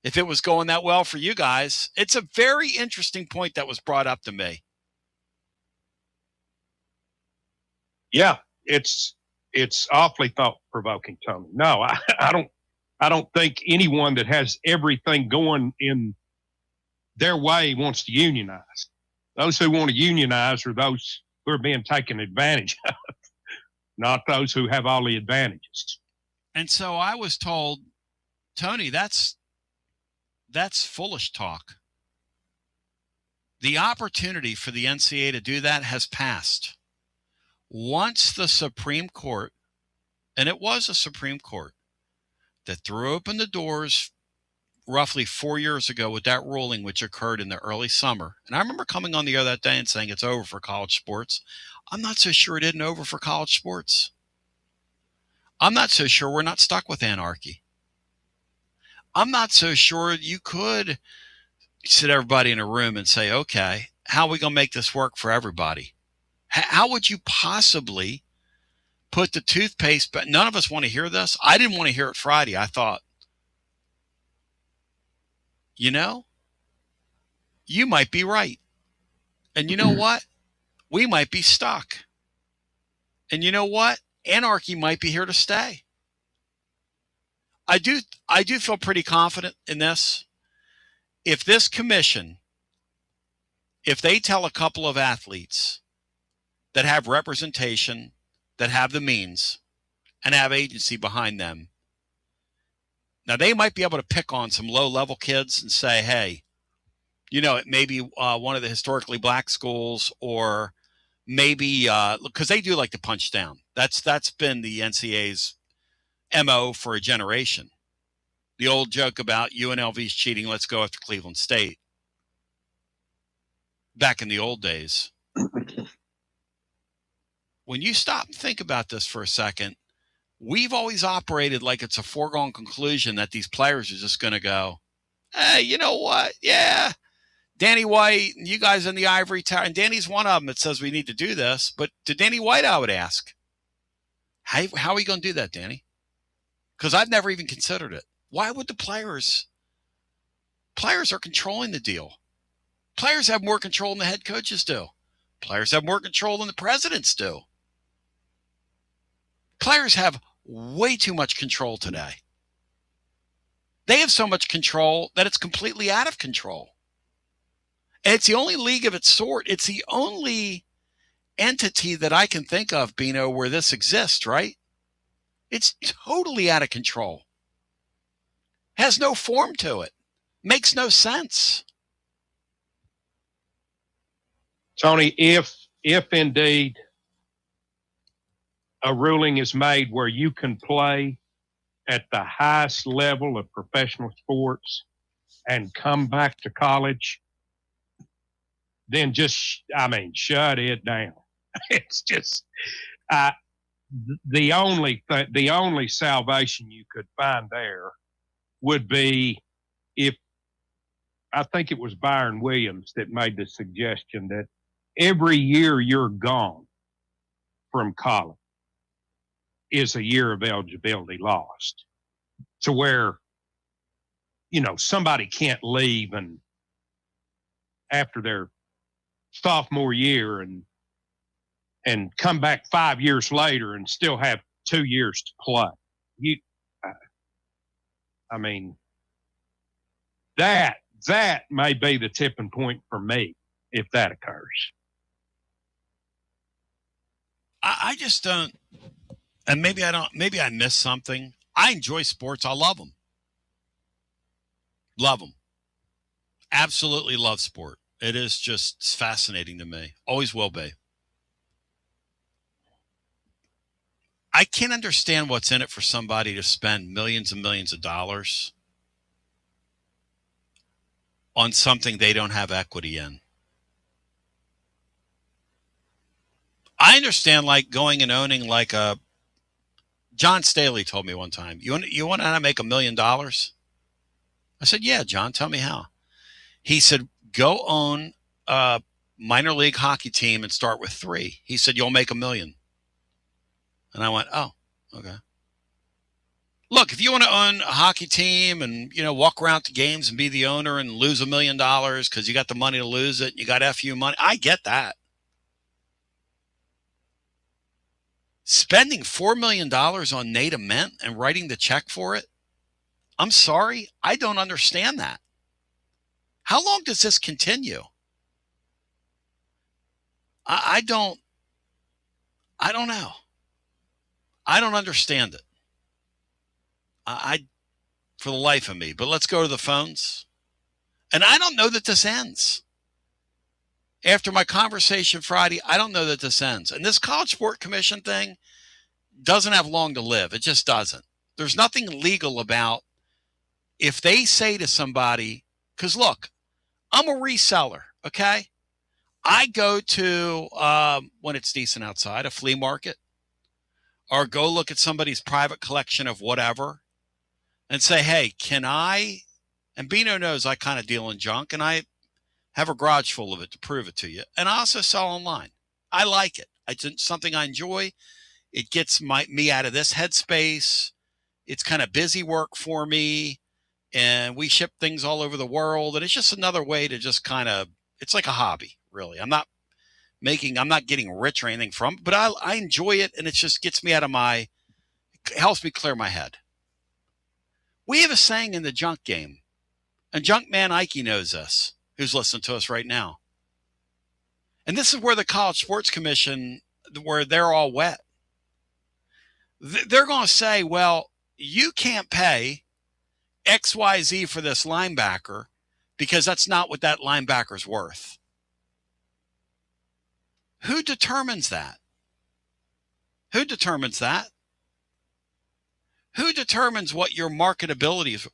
if it was going that well for you guys. It's a very interesting point that was brought up to me. Yeah, it's awfully thought-provoking, Tony. No, I don't think anyone that has everything going in their way wants to unionize. Those who want to unionize are those who are being taken advantage of, not those who have all the advantages. And so I was told, Tony, that's foolish talk. The opportunity for the NCAA to do that has passed. Once the Supreme Court, and it was a Supreme Court, that threw open the doors roughly 4 years ago with that ruling, which occurred in the early summer. And I remember coming on the air that day and saying it's over for college sports. I'm not so sure it isn't over for college sports. I'm not so sure we're not stuck with anarchy. I'm not so sure you could sit everybody in a room and say, okay, how are we going to make this work for everybody? How would you possibly put the toothpaste, but none of us want to hear this. I didn't want to hear it Friday. I thought, you know, you might be right. And you know what? We might be stuck. And you know what? Anarchy might be here to stay. I do feel pretty confident in this. If this commission, if they tell a couple of athletes that have representation, that have the means, and have agency behind them, now they might be able to pick on some low-level kids and say, hey, you know, it may be one of the historically black schools, or maybe because they do like to punch down. That's been the NCAA's MO for a generation. The old joke about UNLV's cheating, let's go after Cleveland State. Back in the old days. When you stop and think about this for a second, we've always operated like it's a foregone conclusion that these players are just going to go, hey, you know what? Yeah, Danny White and you guys in the ivory tower, and Danny's one of them that says we need to do this. But to Danny White, I would ask, how are you going to do that, Danny? Because I've never even considered it. Why would the players are controlling the deal. Players have more control than the head coaches do. Players have more control than the presidents do. Players have way too much control today. They have so much control that it's completely out of control. And it's the only league of its sort. It's the only entity that I can think of, Bino, where this exists, right? It's totally out of control. Has no form to it. Makes no sense. Tony, if indeed a ruling is made where you can play at the highest level of professional sports and come back to college, then just, shut it down. It's just the only salvation you could find there would be if, I think it was Byron Williams that made the suggestion that every year you're gone from college is a year of eligibility lost. To where, somebody can't leave and after their sophomore year and come back 5 years later and still have 2 years to play. That may be the tipping point for me if that occurs. I just don't, and maybe I missed something. I enjoy sports. I love them. Love them. Absolutely love sport. It is just fascinating to me. Always will be. I can't understand what's in it for somebody to spend millions and millions of dollars on something they don't have equity in. I understand like going and owning like a, John Staley told me one time, you want to make $1 million? I said, yeah, John, tell me how. He said, go own a minor league hockey team and start with 3. He said, you'll make $1 million. And I went, oh, okay. Look, if you want to own a hockey team and, walk around to games and be the owner and lose $1 million because you got the money to lose it, and you got FU money, I get that. Spending $4 million on Nate Ament and writing the check for it, I'm sorry, I don't understand that. How long does this continue? I don't know. I don't understand it. I for the life of me. But let's go to the phones. And I don't know that this ends. After my conversation Friday, I don't know that this ends. And this College Sport Commission thing doesn't have long to live. It just doesn't. There's nothing legal about if they say to somebody, because look, I'm a reseller, okay? I go to, when it's decent outside, a flea market, or go look at somebody's private collection of whatever and say, hey, can I, and Bino knows I kind of deal in junk, and I have a garage full of it to prove it to you. And I also sell online. I like it. It's something I enjoy. It gets me out of this headspace. It's kind of busy work for me. And we ship things all over the world. And it's just another way to just kind of, it's like a hobby, really. I'm not getting rich or anything from it, but I enjoy it. And it just gets me out of it helps me clear my head. We have a saying in the junk game, and Junkman Ike knows this, who's listening to us right now. And this is where the College Sports Commission, where they're all wet. They're going to say, well, you can't pay XYZ for this linebacker because that's not what that linebacker's worth. Who determines that? Who determines that? Who determines what your marketability is?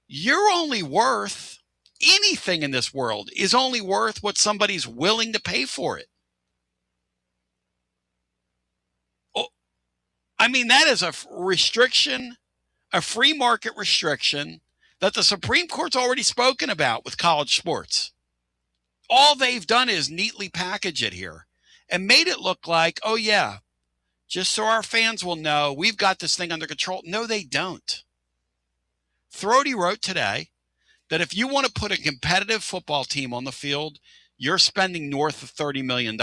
You're only worth, anything in this world is only worth what somebody's willing to pay for it. Oh, I mean, that is a restriction, a free market restriction that the Supreme Court's already spoken about with college sports. All they've done is neatly package it here and made it look like, oh yeah, just so our fans will know, we've got this thing under control. No, they don't. Thrody wrote today that if you want to put a competitive football team on the field, you're spending north of $30 million.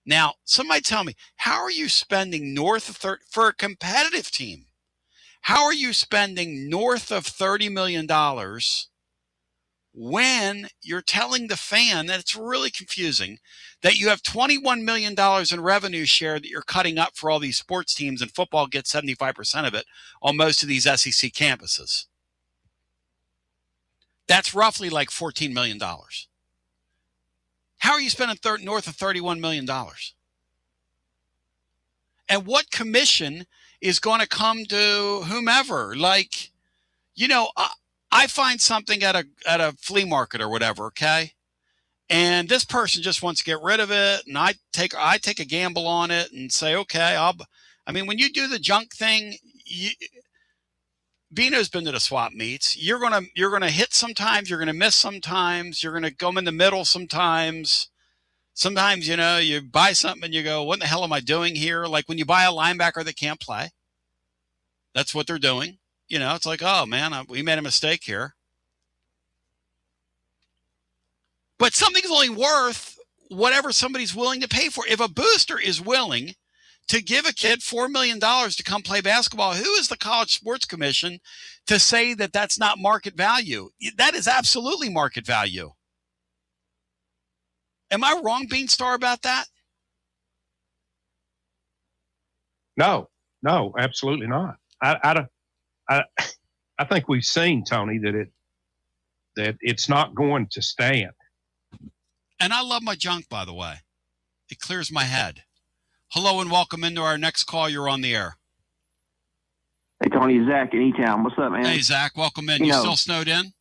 Now, somebody tell me, how are you spending north of for a competitive team? How are you spending north of $30 million when you're telling the fan that it's really confusing that you have $21 million in revenue share that you're cutting up for all these sports teams, and football gets 75% of it on most of these SEC campuses? That's roughly like $14 million. How are you spending north of $31 million? And what commission is going to come to whomever? Like, I find something at a flea market or whatever, okay? And this person just wants to get rid of it, and I take a gamble on it and say, okay, when you do the junk thing, Bino's been to the swap meets. You're gonna hit sometimes, you're gonna miss sometimes, you're gonna go in the middle sometimes. Sometimes, you buy something and you go, what the hell am I doing here? Like when you buy a linebacker that can't play, that's what they're doing. It's like, oh man, we made a mistake here. But something's only worth whatever somebody's willing to pay for. If a booster is willing to give a kid $4 million to come play basketball, who is the College Sports Commission to say that that's not market value? That is absolutely market value. Am I wrong, Beanstar, about that? No, absolutely not. I think we've seen, Tony, that it's not going to stand. And I love my junk, by the way. It clears my head. Hello and welcome into our next call. You're on the air. Hey, Tony, Zach in E-Town. What's up, man? Hey, Zach, welcome in. You still snowed in?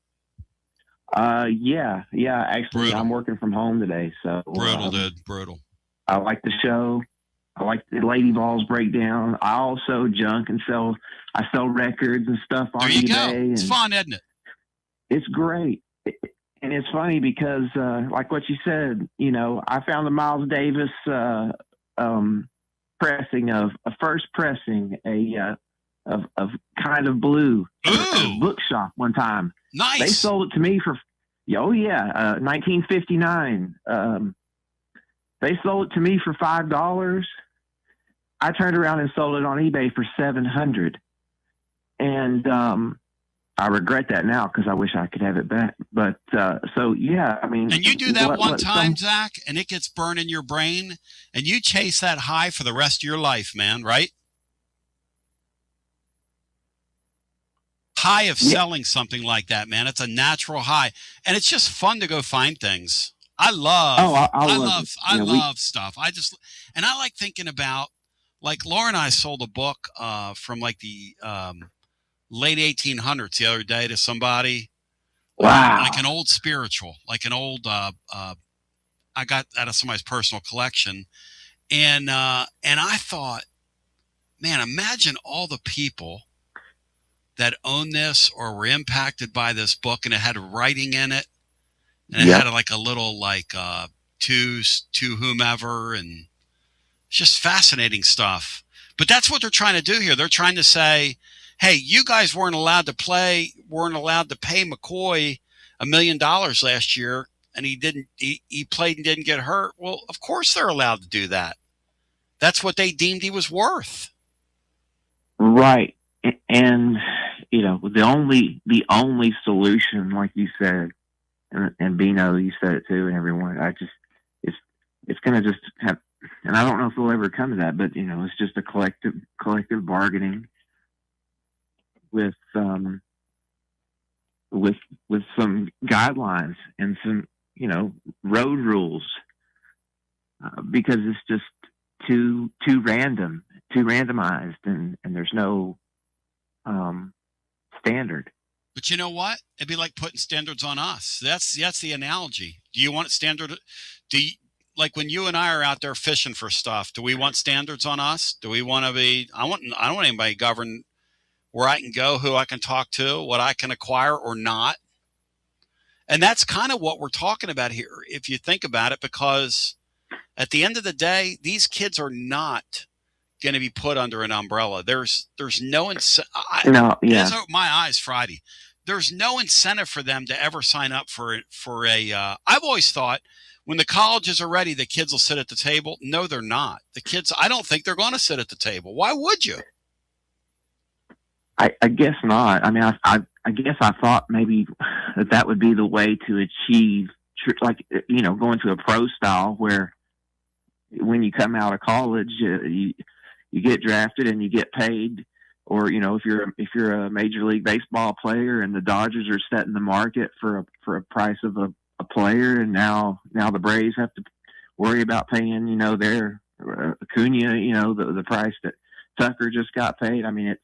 Yeah. Actually, brutal. I'm working from home today, so brutal, dude. Brutal. I like the show. I like the Lady Balls breakdown. I also junk and sell. I sell records and stuff on eBay. There you go. It's fun, isn't it? It's great. And it's funny because, like what you said, you know, I found the Miles Davis pressing of a first pressing of Kind of Blue bookshop one time. Nice. They sold it to me for 1959. They sold it to me for $5. I turned around and sold it on eBay for $700, and I regret that now because I wish I could have it back. But so yeah, I mean, and you do that one time, Zach, and it gets burned in your brain, and you chase that high for the rest of your life, man. Right? High of selling something like that, man. It's a natural high, and it's just fun to go find things. I love stuff. I like thinking about, like Laura and I sold a book from like the late 1800s the other day to somebody. Wow. Like an old spiritual, like an old, I got out of somebody's personal collection. And I thought, man, imagine all the people that own this or were impacted by this book, and it had writing in it. And it had like a little like to whomever, and it's just fascinating stuff. But that's what they're trying to do here. They're trying to say, hey, you guys weren't allowed to pay McCoy $1 million last year, and he played and didn't get hurt. Well, of course they're allowed to do that. That's what they deemed he was worth. Right. And you know, the only solution, like you said, and Bino, you said it too, and everyone, it's going to just have, and I don't know if we'll ever come to that, but you know, it's just a collective bargaining with some guidelines and some, you know, road rules, because it's just too randomized, and there's no standard. But you know what? It'd be like putting standards on us. That's the analogy. Do you want standard? Like when you and I are out there fishing for stuff, do we want standards on us? Do we want to be? I don't want anybody to govern where I can go, who I can talk to, what I can acquire or not. And that's kind of what we're talking about here, if you think about it, because at the end of the day, these kids are not going to be put under an umbrella. There's no incentive. My eyes Friday. There's no incentive for them to ever sign up for a. I've always thought when the colleges are ready, the kids will sit at the table. No, they're not. The kids, I don't think they're going to sit at the table. Why would you? I guess not. I mean, I guess I thought maybe that would be the way to achieve, like, you know, going to a pro style where when you come out of college, you get drafted and you get paid. Or, you know, if you're a Major League Baseball player and the Dodgers are setting the market for a price of a player, and now the Braves have to worry about paying, you know, their Acuna, you know, the price that Tucker just got paid. I mean,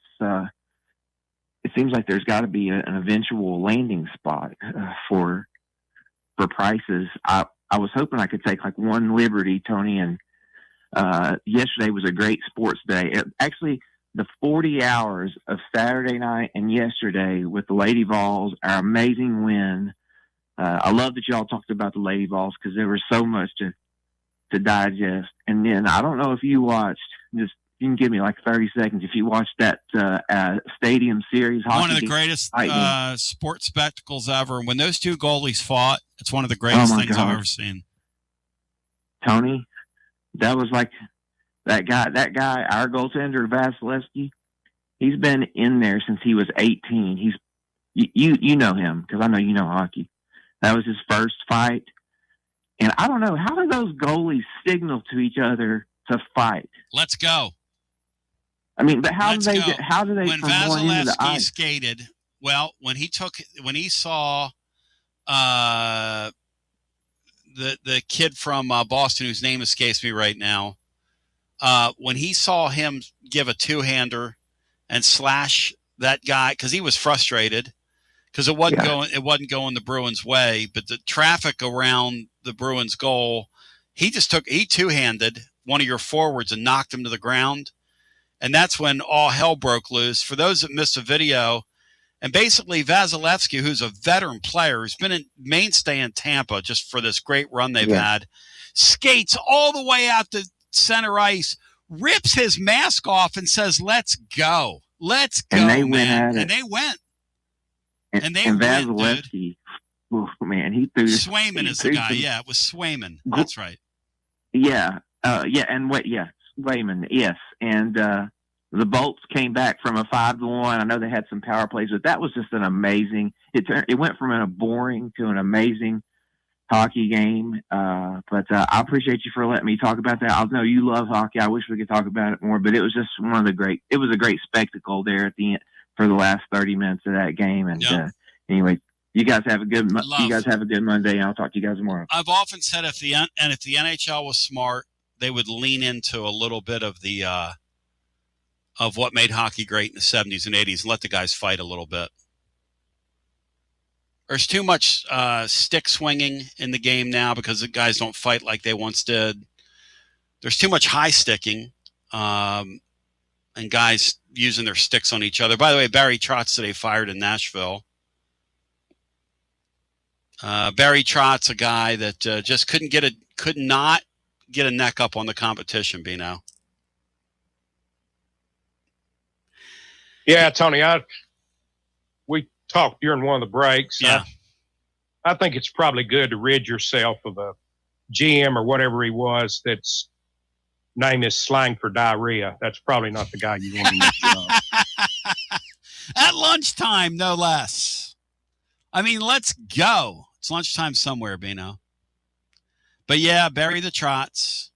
it seems like there's got to be an eventual landing spot for prices. I was hoping I could take like one liberty, Tony, and yesterday was a great sports day. Actually, the 40 hours of Saturday night and yesterday with the Lady Vols, our amazing win. I love that y'all talked about the Lady Vols because there was so much to digest. And then I don't know if you watched, just you can give me like 30 seconds, if you watched that Stadium Series hockey. One of the greatest sports spectacles ever. When those two goalies fought, it's one of the greatest things I've ever seen. Tony, that was like that guy, our goaltender, Vasilevsky, he's been in there since he was 18. You know him because I know you know hockey. That was his first fight. And I don't know, how do those goalies signal to each other to fight? Let's go. I mean, but how do they when Vasilevsky skated, well, when he saw the kid from Boston whose name escapes me right now, when he saw him give a two-hander and slash that guy, because he was frustrated because it wasn't going the Bruins' way, but the traffic around the Bruins' goal, he two-handed one of your forwards and knocked him to the ground, and that's when all hell broke loose. For those that missed the video, And basically, Vasilevsky, who's a veteran player, who's been a mainstay in Tampa just for this great run they've had, skates all the way out to center ice, rips his mask off, and says, "Let's go. Let's go, and they man." Went and they went. And Vasilevsky, man, he threw this. Swayman is the guy. Yeah, it was Swayman. That's right. Yeah. Swayman, yes. And the Bolts came back from a 5-1. I know they had some power plays, but that was just an amazing. It went from a boring to an amazing hockey game. But I appreciate you for letting me talk about that. I know you love hockey. I wish we could talk about it more, but it was just it was a great spectacle there at the end for the last 30 minutes of that game. And anyway, you guys have a good Monday, and I'll talk to you guys tomorrow. I've often said if the NHL was smart, they would lean into a little bit of the of what made hockey great in the 70s and 80s and let the guys fight a little bit. There's too much stick swinging in the game now because the guys don't fight like they once did. There's too much high sticking and guys using their sticks on each other. By the way, Barry Trotz today fired in Nashville. Barry Trotz, a guy that just could not get a neck up on the competition, Bino. Yeah, Tony, we talked during one of the breaks. Yeah. I think it's probably good to rid yourself of a GM or whatever he was that's name is slang for diarrhea. That's probably not the guy you want to use. At lunchtime, no less. I mean, let's go. It's lunchtime somewhere, Bino. But yeah, Barry the Trotz.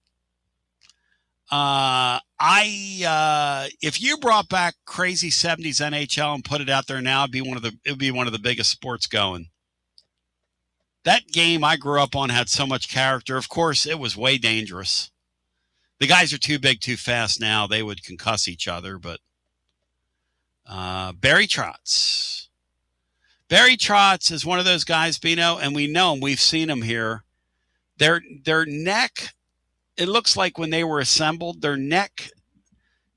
If you brought back crazy 70s NHL and put it out there now, it would be one of the biggest sports going. That game I grew up on had so much character. Of course, it was way dangerous. The guys are too big, too fast now. They would concuss each other, but Barry Trotz. Barry Trotz is one of those guys, Bino, and we know him. We've seen him here. Their neck, it looks like when they were assembled, their neck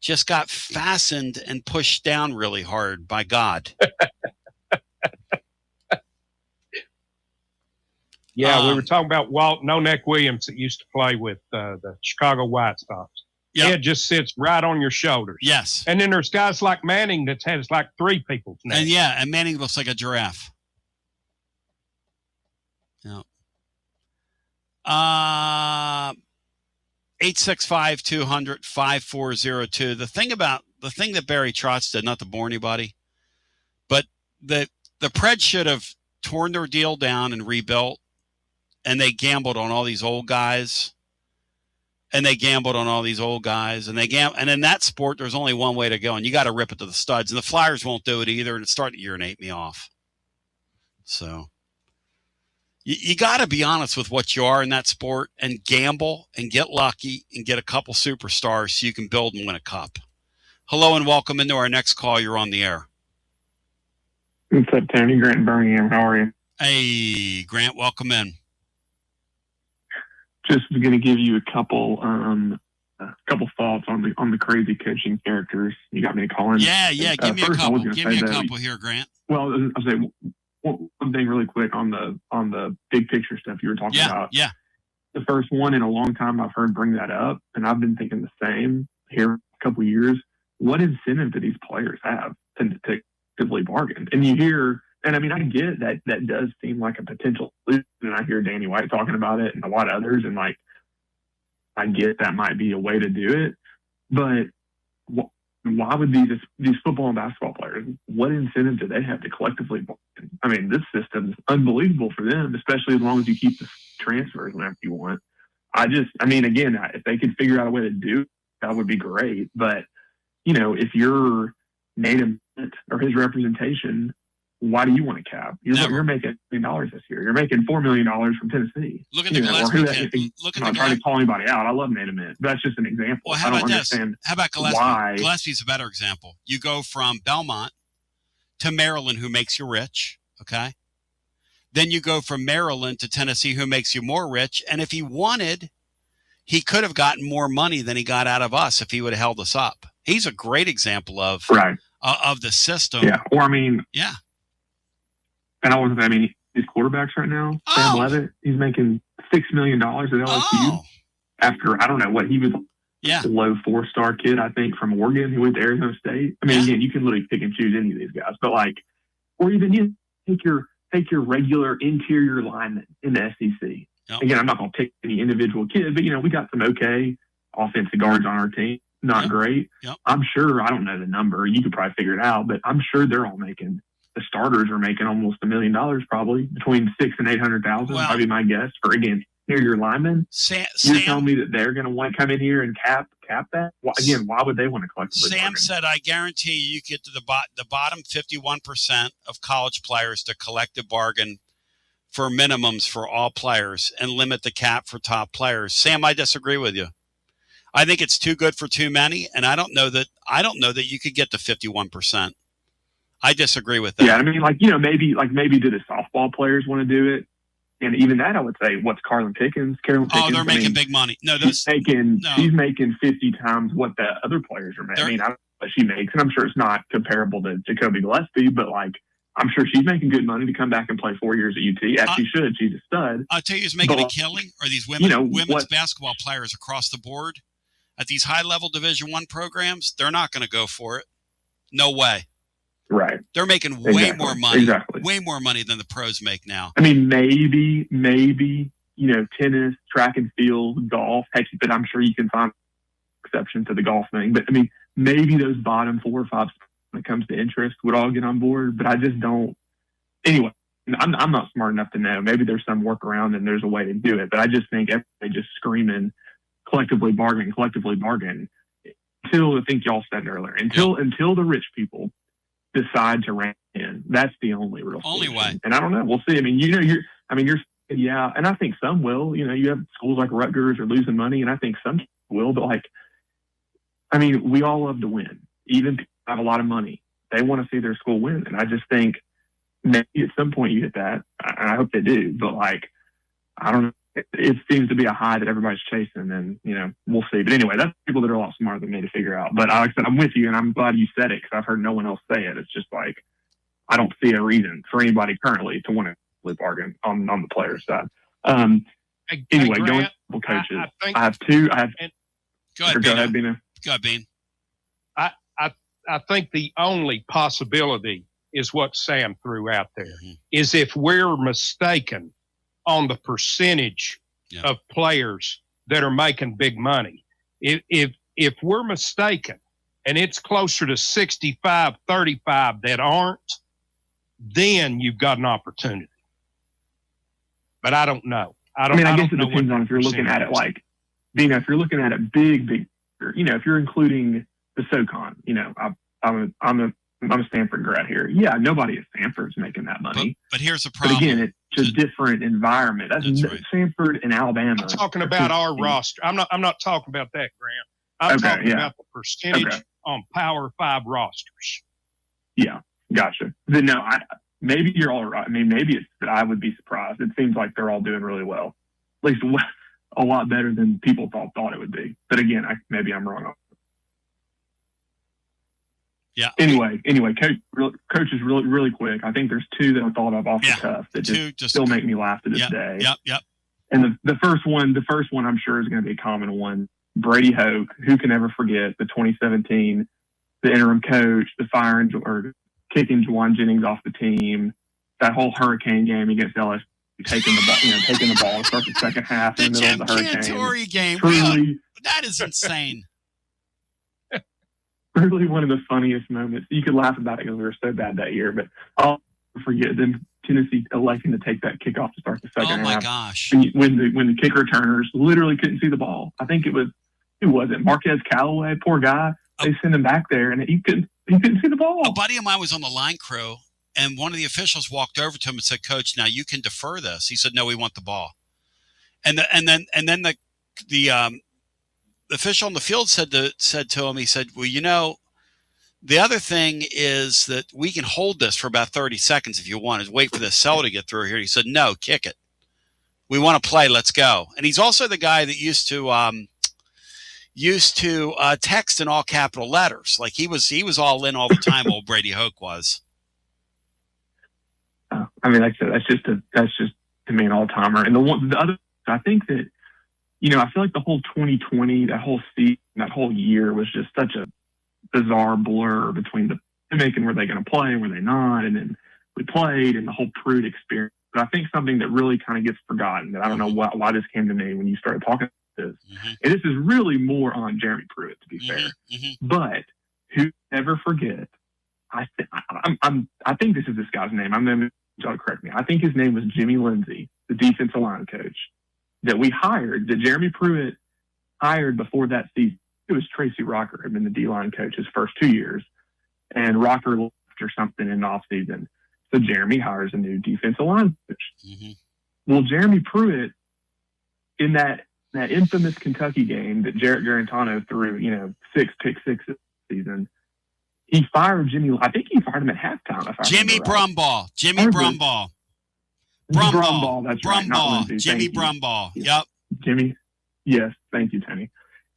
just got fastened and pushed down really hard by God. Yeah, we were talking about Walt No-Neck Williams that used to play with the Chicago White Sox. Yep. It just sits right on your shoulders. Yes. And then there's guys like Manning that has like 3 people's necks. And Manning looks like a giraffe. Yeah. 865-200-5402. The thing that Barry Trotz did, not to bore anybody, but the Preds should have torn their deal down and rebuilt, and they gambled on all these old guys. And in that sport, there's only one way to go, and you got to rip it to the studs. And the Flyers won't do it either, and it's starting to urinate me off. So you got to be honest with what you are in that sport and gamble and get lucky and get a couple superstars so you can build and win a cup. Hello and welcome into our next call. You're on the air. What's up, Tony? Grant in Birmingham. How are you? Hey, Grant, welcome in. Just going to give you a couple thoughts on the crazy coaching characters. You got me to call in. Yeah. Give me a couple. Give me a couple here, Grant. Well, I'll say one thing really quick on the big picture stuff you were talking about. Yeah. The first one in a long time I've heard bring that up, and I've been thinking the same here a couple of years. What incentive do these players have to actively bargain? And you hear. And I mean, I get that does seem like a potential solution. And I hear Danny White talking about it and a lot of others. And like, I get that might be a way to do it. But why would these football and basketball players, what incentive do they have to collectively bargain? I mean, this system is unbelievable for them, especially as long as you keep the transfers whenever you want. Again, if they could figure out a way to do it, that would be great. But, if you're Nate or his representation, why do you want to cap? You're making $1 million this year. You're making $4 million from Tennessee. Look at the Gillespie kid. I'm not trying to call anybody out. I love Nate Ament. That's just an example. Well, how about this? How about Gillespie? Why? Gillespie's a better example. You go from Belmont to Maryland, who makes you rich, okay? Then you go from Maryland to Tennessee, who makes you more rich. And if he wanted, he could have gotten more money than he got out of us if he would have held us up. He's a great example of of the system. Yeah, or I mean, yeah. And I mean, his quarterbacks right now, Sam Levitt, he's making $6 million at LSU after I don't know what he was. Yeah, a low 4-star kid, I think, from Oregon who went to Arizona State. I mean, again, you can literally pick and choose any of these guys, but like, or even you take your regular interior lineman in the SEC. Yep. Again, I'm not going to pick any individual kid, but we got some okay offensive guards on our team. Not great. Yep. I'm sure, I don't know the number. You could probably figure it out, but I'm sure they're all making, the starters are making almost $1 million, probably between $600,000 and $800,000. That'd be my guess for, again, your lineman. You're telling me that they're going to want to come in here and cap that? Well, again, why would they want to collectively Sam said, I guarantee you get to the bottom 51% of college players to collective bargain for minimums for all players and limit the cap for top players. Sam, I disagree with you. I think it's too good for too many, and I don't know that you could get to 51%. I disagree with that. Yeah, I mean, maybe do the softball players want to do it? And even that, I would say, what's Carolyn Pickens? Oh, they're making big money. No, she's making 50 times what the other players are making. I mean, I don't know what she makes, and I'm sure it's not comparable to Jacoby Gillespie, but like, I'm sure she's making good money to come back and play 4 years at UT. As she should. She's a stud. I'll tell you who's making a killing are these women's basketball players across the board at these high-level Division I programs. They're not going to go for it. No way. Right. They're making way more money. Exactly. Way more money than the pros make now. I mean, maybe, tennis, track and field, golf, but I'm sure you can find exception to the golf thing. But I mean, maybe those bottom 4 or 5 when it comes to interest would all get on board, but I just don't. Anyway, I'm not smart enough to know. Maybe there's some workaround and there's a way to do it, but I just think everybody just screaming collectively bargain until I think y'all said earlier, until the rich people decide to rein in. That's the only way. And I don't know. We'll see. I mean, yeah, and I think some will. You have schools like Rutgers are losing money, and I think some will. But we all love to win. Even people have a lot of money. They want to see their school win, and I just think maybe at some point you hit that. I hope they do, but I don't know. It seems to be a high that everybody's chasing, and we'll see. But anyway, that's people that are a lot smarter than me to figure out. But like I said, I'm with you, and I'm glad you said it because I've heard no one else say it. It's just I don't see a reason for anybody currently to want to bargain on the player side. Anyway, Grant, going to coaches, I have two. Go ahead, Bina. Go ahead, Bean. I think the only possibility is what Sam threw out there, is if we're mistaken on the percentage of players that are making big money. If we're mistaken and it's closer to 65-35 that aren't, then you've got an opportunity. But I don't know. I guess it depends on if you're looking at it if you're looking at it big, if you're including the SoCon, I'm a Stanford grad here. Yeah, nobody at Stanford's making that money. But here's the problem. But again, it's a different environment. That's right. Stanford and Alabama. I'm talking about our roster. I'm not talking about that, Grant. I'm talking about the percentage on Power 5 rosters. Yeah, gotcha. Then no, maybe you're all right. I mean, maybe it's that I would be surprised. It seems like they're all doing really well. At least a lot better than people thought it would be. But again, maybe I'm wrong. Yeah. Anyway, coaches really quick. I think there's two that I thought of off the cuff that just still make me laugh to this day. Yep. And the first one I'm sure is going to be a common one. Brady Hoke, who can ever forget the 2017, the interim coach, the firing or kicking Juwan Jennings off the team, that whole hurricane game against LSU, taking the ball to start the second half in the middle of the hurricane. Cantori game. That is insane. Really one of the funniest moments. You could laugh about it because we were so bad that year, but I'll never forget them Tennessee electing to take that kickoff to start the second half. Oh my gosh! When the kick returners literally couldn't see the ball. I think it was Marquez Callaway, poor guy. They sent him back there and he couldn't see the ball. A buddy of mine was on the line crew, and one of the officials walked over to him and said, "Coach, now you can defer this." He said, "No, we want the ball." And then the official on the field said to him, he said, "Well, the other thing is that we can hold this for about 30 seconds if you want. Is wait for the cell to get through here." He said, "No, kick it. We want to play. Let's go." And he's also the guy that used to used to text in all capital letters. Like he was all in all the time. Old Brady Hoke was. I mean, like I said, that's just to me an all timer. And the other, I think that, I feel like the whole 2020, that whole season, that whole year was just such a bizarre blur between the pandemic and were they going to play, were they not, and then we played and the whole Pruitt experience. But I think something that really kind of gets forgotten, that I don't know why this came to me when you started talking about this, and this is really more on Jeremy Pruitt, to be fair. But who never forget? I think this is this guy's name. I'm going to correct me. I think his name was Jimmy Lindsay, the defensive line coach that we hired, that Jeremy Pruitt hired before that season. It was Tracy Rocker had been the D-line coach his first 2 years, and Rocker left or something in the offseason. So Jeremy hires a new defensive line coach. Well, Jeremy Pruitt, in that infamous Kentucky game that Jarrett Garantano threw, 6 pick sixes this season, he fired Jimmy. I think he fired him at halftime. Jimmy Brumbaugh. Jimmy Brumbaugh. Brumbaugh, that's right. Brumbaugh. Jimmy Brumbaugh. Yep. Jimmy. Yes. Thank you, Tony.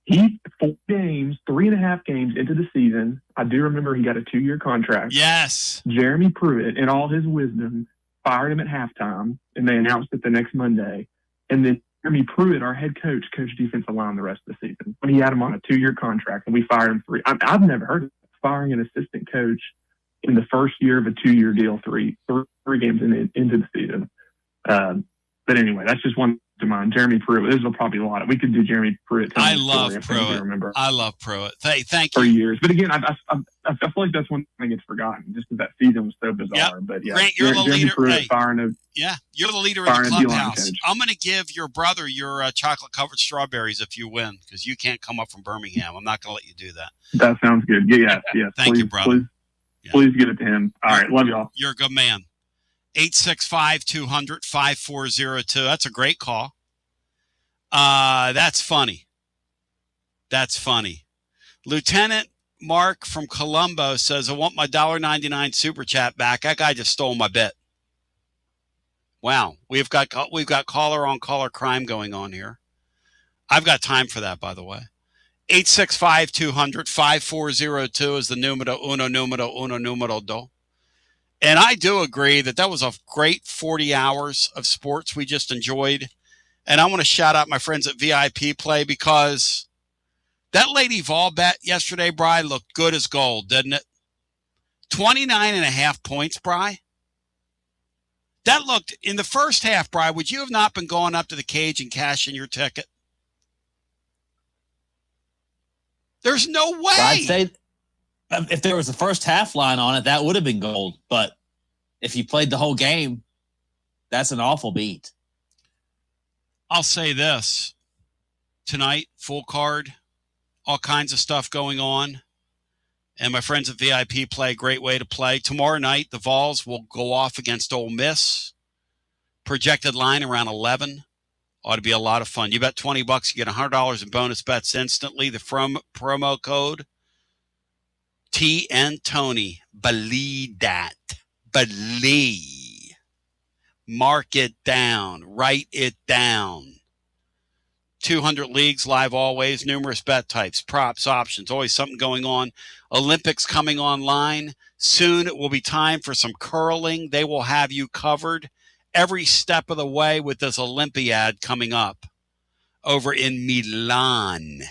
He 3.5 games into the season. I do remember he got a 2-year contract. Yes. Jeremy Pruitt, in all his wisdom, fired him at halftime, and they announced it the next Monday. And then Jeremy Pruitt, our head coach, coached defensive line the rest of the season. When he had him on a 2-year contract, and we fired him 3. I've never heard of firing an assistant coach in the first year of a 2-year deal, three games into the season. But anyway, that's just one to mind. Jeremy Pruitt. This will probably a lot. We could do Jeremy Pruitt. I love Pruitt. I love Pruitt. Thank you. For years. But again, I feel like that's one thing that gets forgotten, just because that season was so bizarre. Yep. But yeah, Grant, you're the leader. Pruitt firing you're the leader in the clubhouse. I'm going to give your brother your chocolate-covered strawberries if you win, because you can't come up from Birmingham. I'm not going to let you do that. That sounds good. Yeah. Thank you, brother. Please get it to him. All right. Love y'all. You're a good man. 865-200-5402. That's a great call. That's funny. Lieutenant Mark from Colombo says, I want my $1.99 super chat back. That guy just stole my bit. Wow. We've got caller on caller crime going on here. I've got time for that, by the way. 865-200-5402 is the numero do. And I do agree that was a great 40 hours of sports we just enjoyed. And I want to shout out my friends at VIP Play, because that Lady Vol bet yesterday, Bri, looked good as gold, didn't it? 29.5 points, Bri. That looked, in the first half, Bri, would you have not been going up to the cage and cashing your ticket? There's no way. Well, I'd say if there was a first half line on it, that would have been gold. But if you played the whole game, that's an awful beat. I'll say this. Tonight, full card, all kinds of stuff going on. And my friends at VIP Play, great way to play. Tomorrow night, the Vols will go off against Ole Miss. Projected line around 11. Ought to be a lot of fun. You bet $20, you get $100 in bonus bets instantly. The promo code TN Tony. Believe that. Believe. Mark it down. Write it down. 200 leagues live always. Numerous bet types, props, options. Always something going on. Olympics coming online. Soon it will be time for some curling. They will have you covered every step of the way with this Olympiad coming up over in Milan.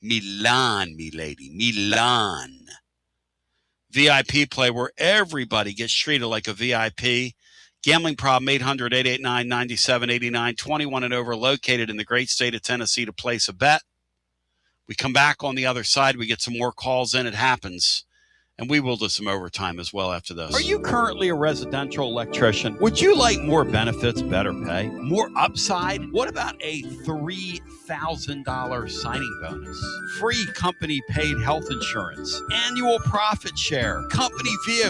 Milan, me lady. Milan. VIP Play, where everybody gets treated like a VIP. Gambling problem, 800-889-9789. 21 and over, located in the great state of Tennessee to place a bet. We come back on the other side. We get some more calls in. It happens. And we will do some overtime as well after this. Are you currently a residential electrician? Would you like more benefits, better pay, more upside? What about a $3,000 signing bonus? Free company paid health insurance, annual profit share, company vehicle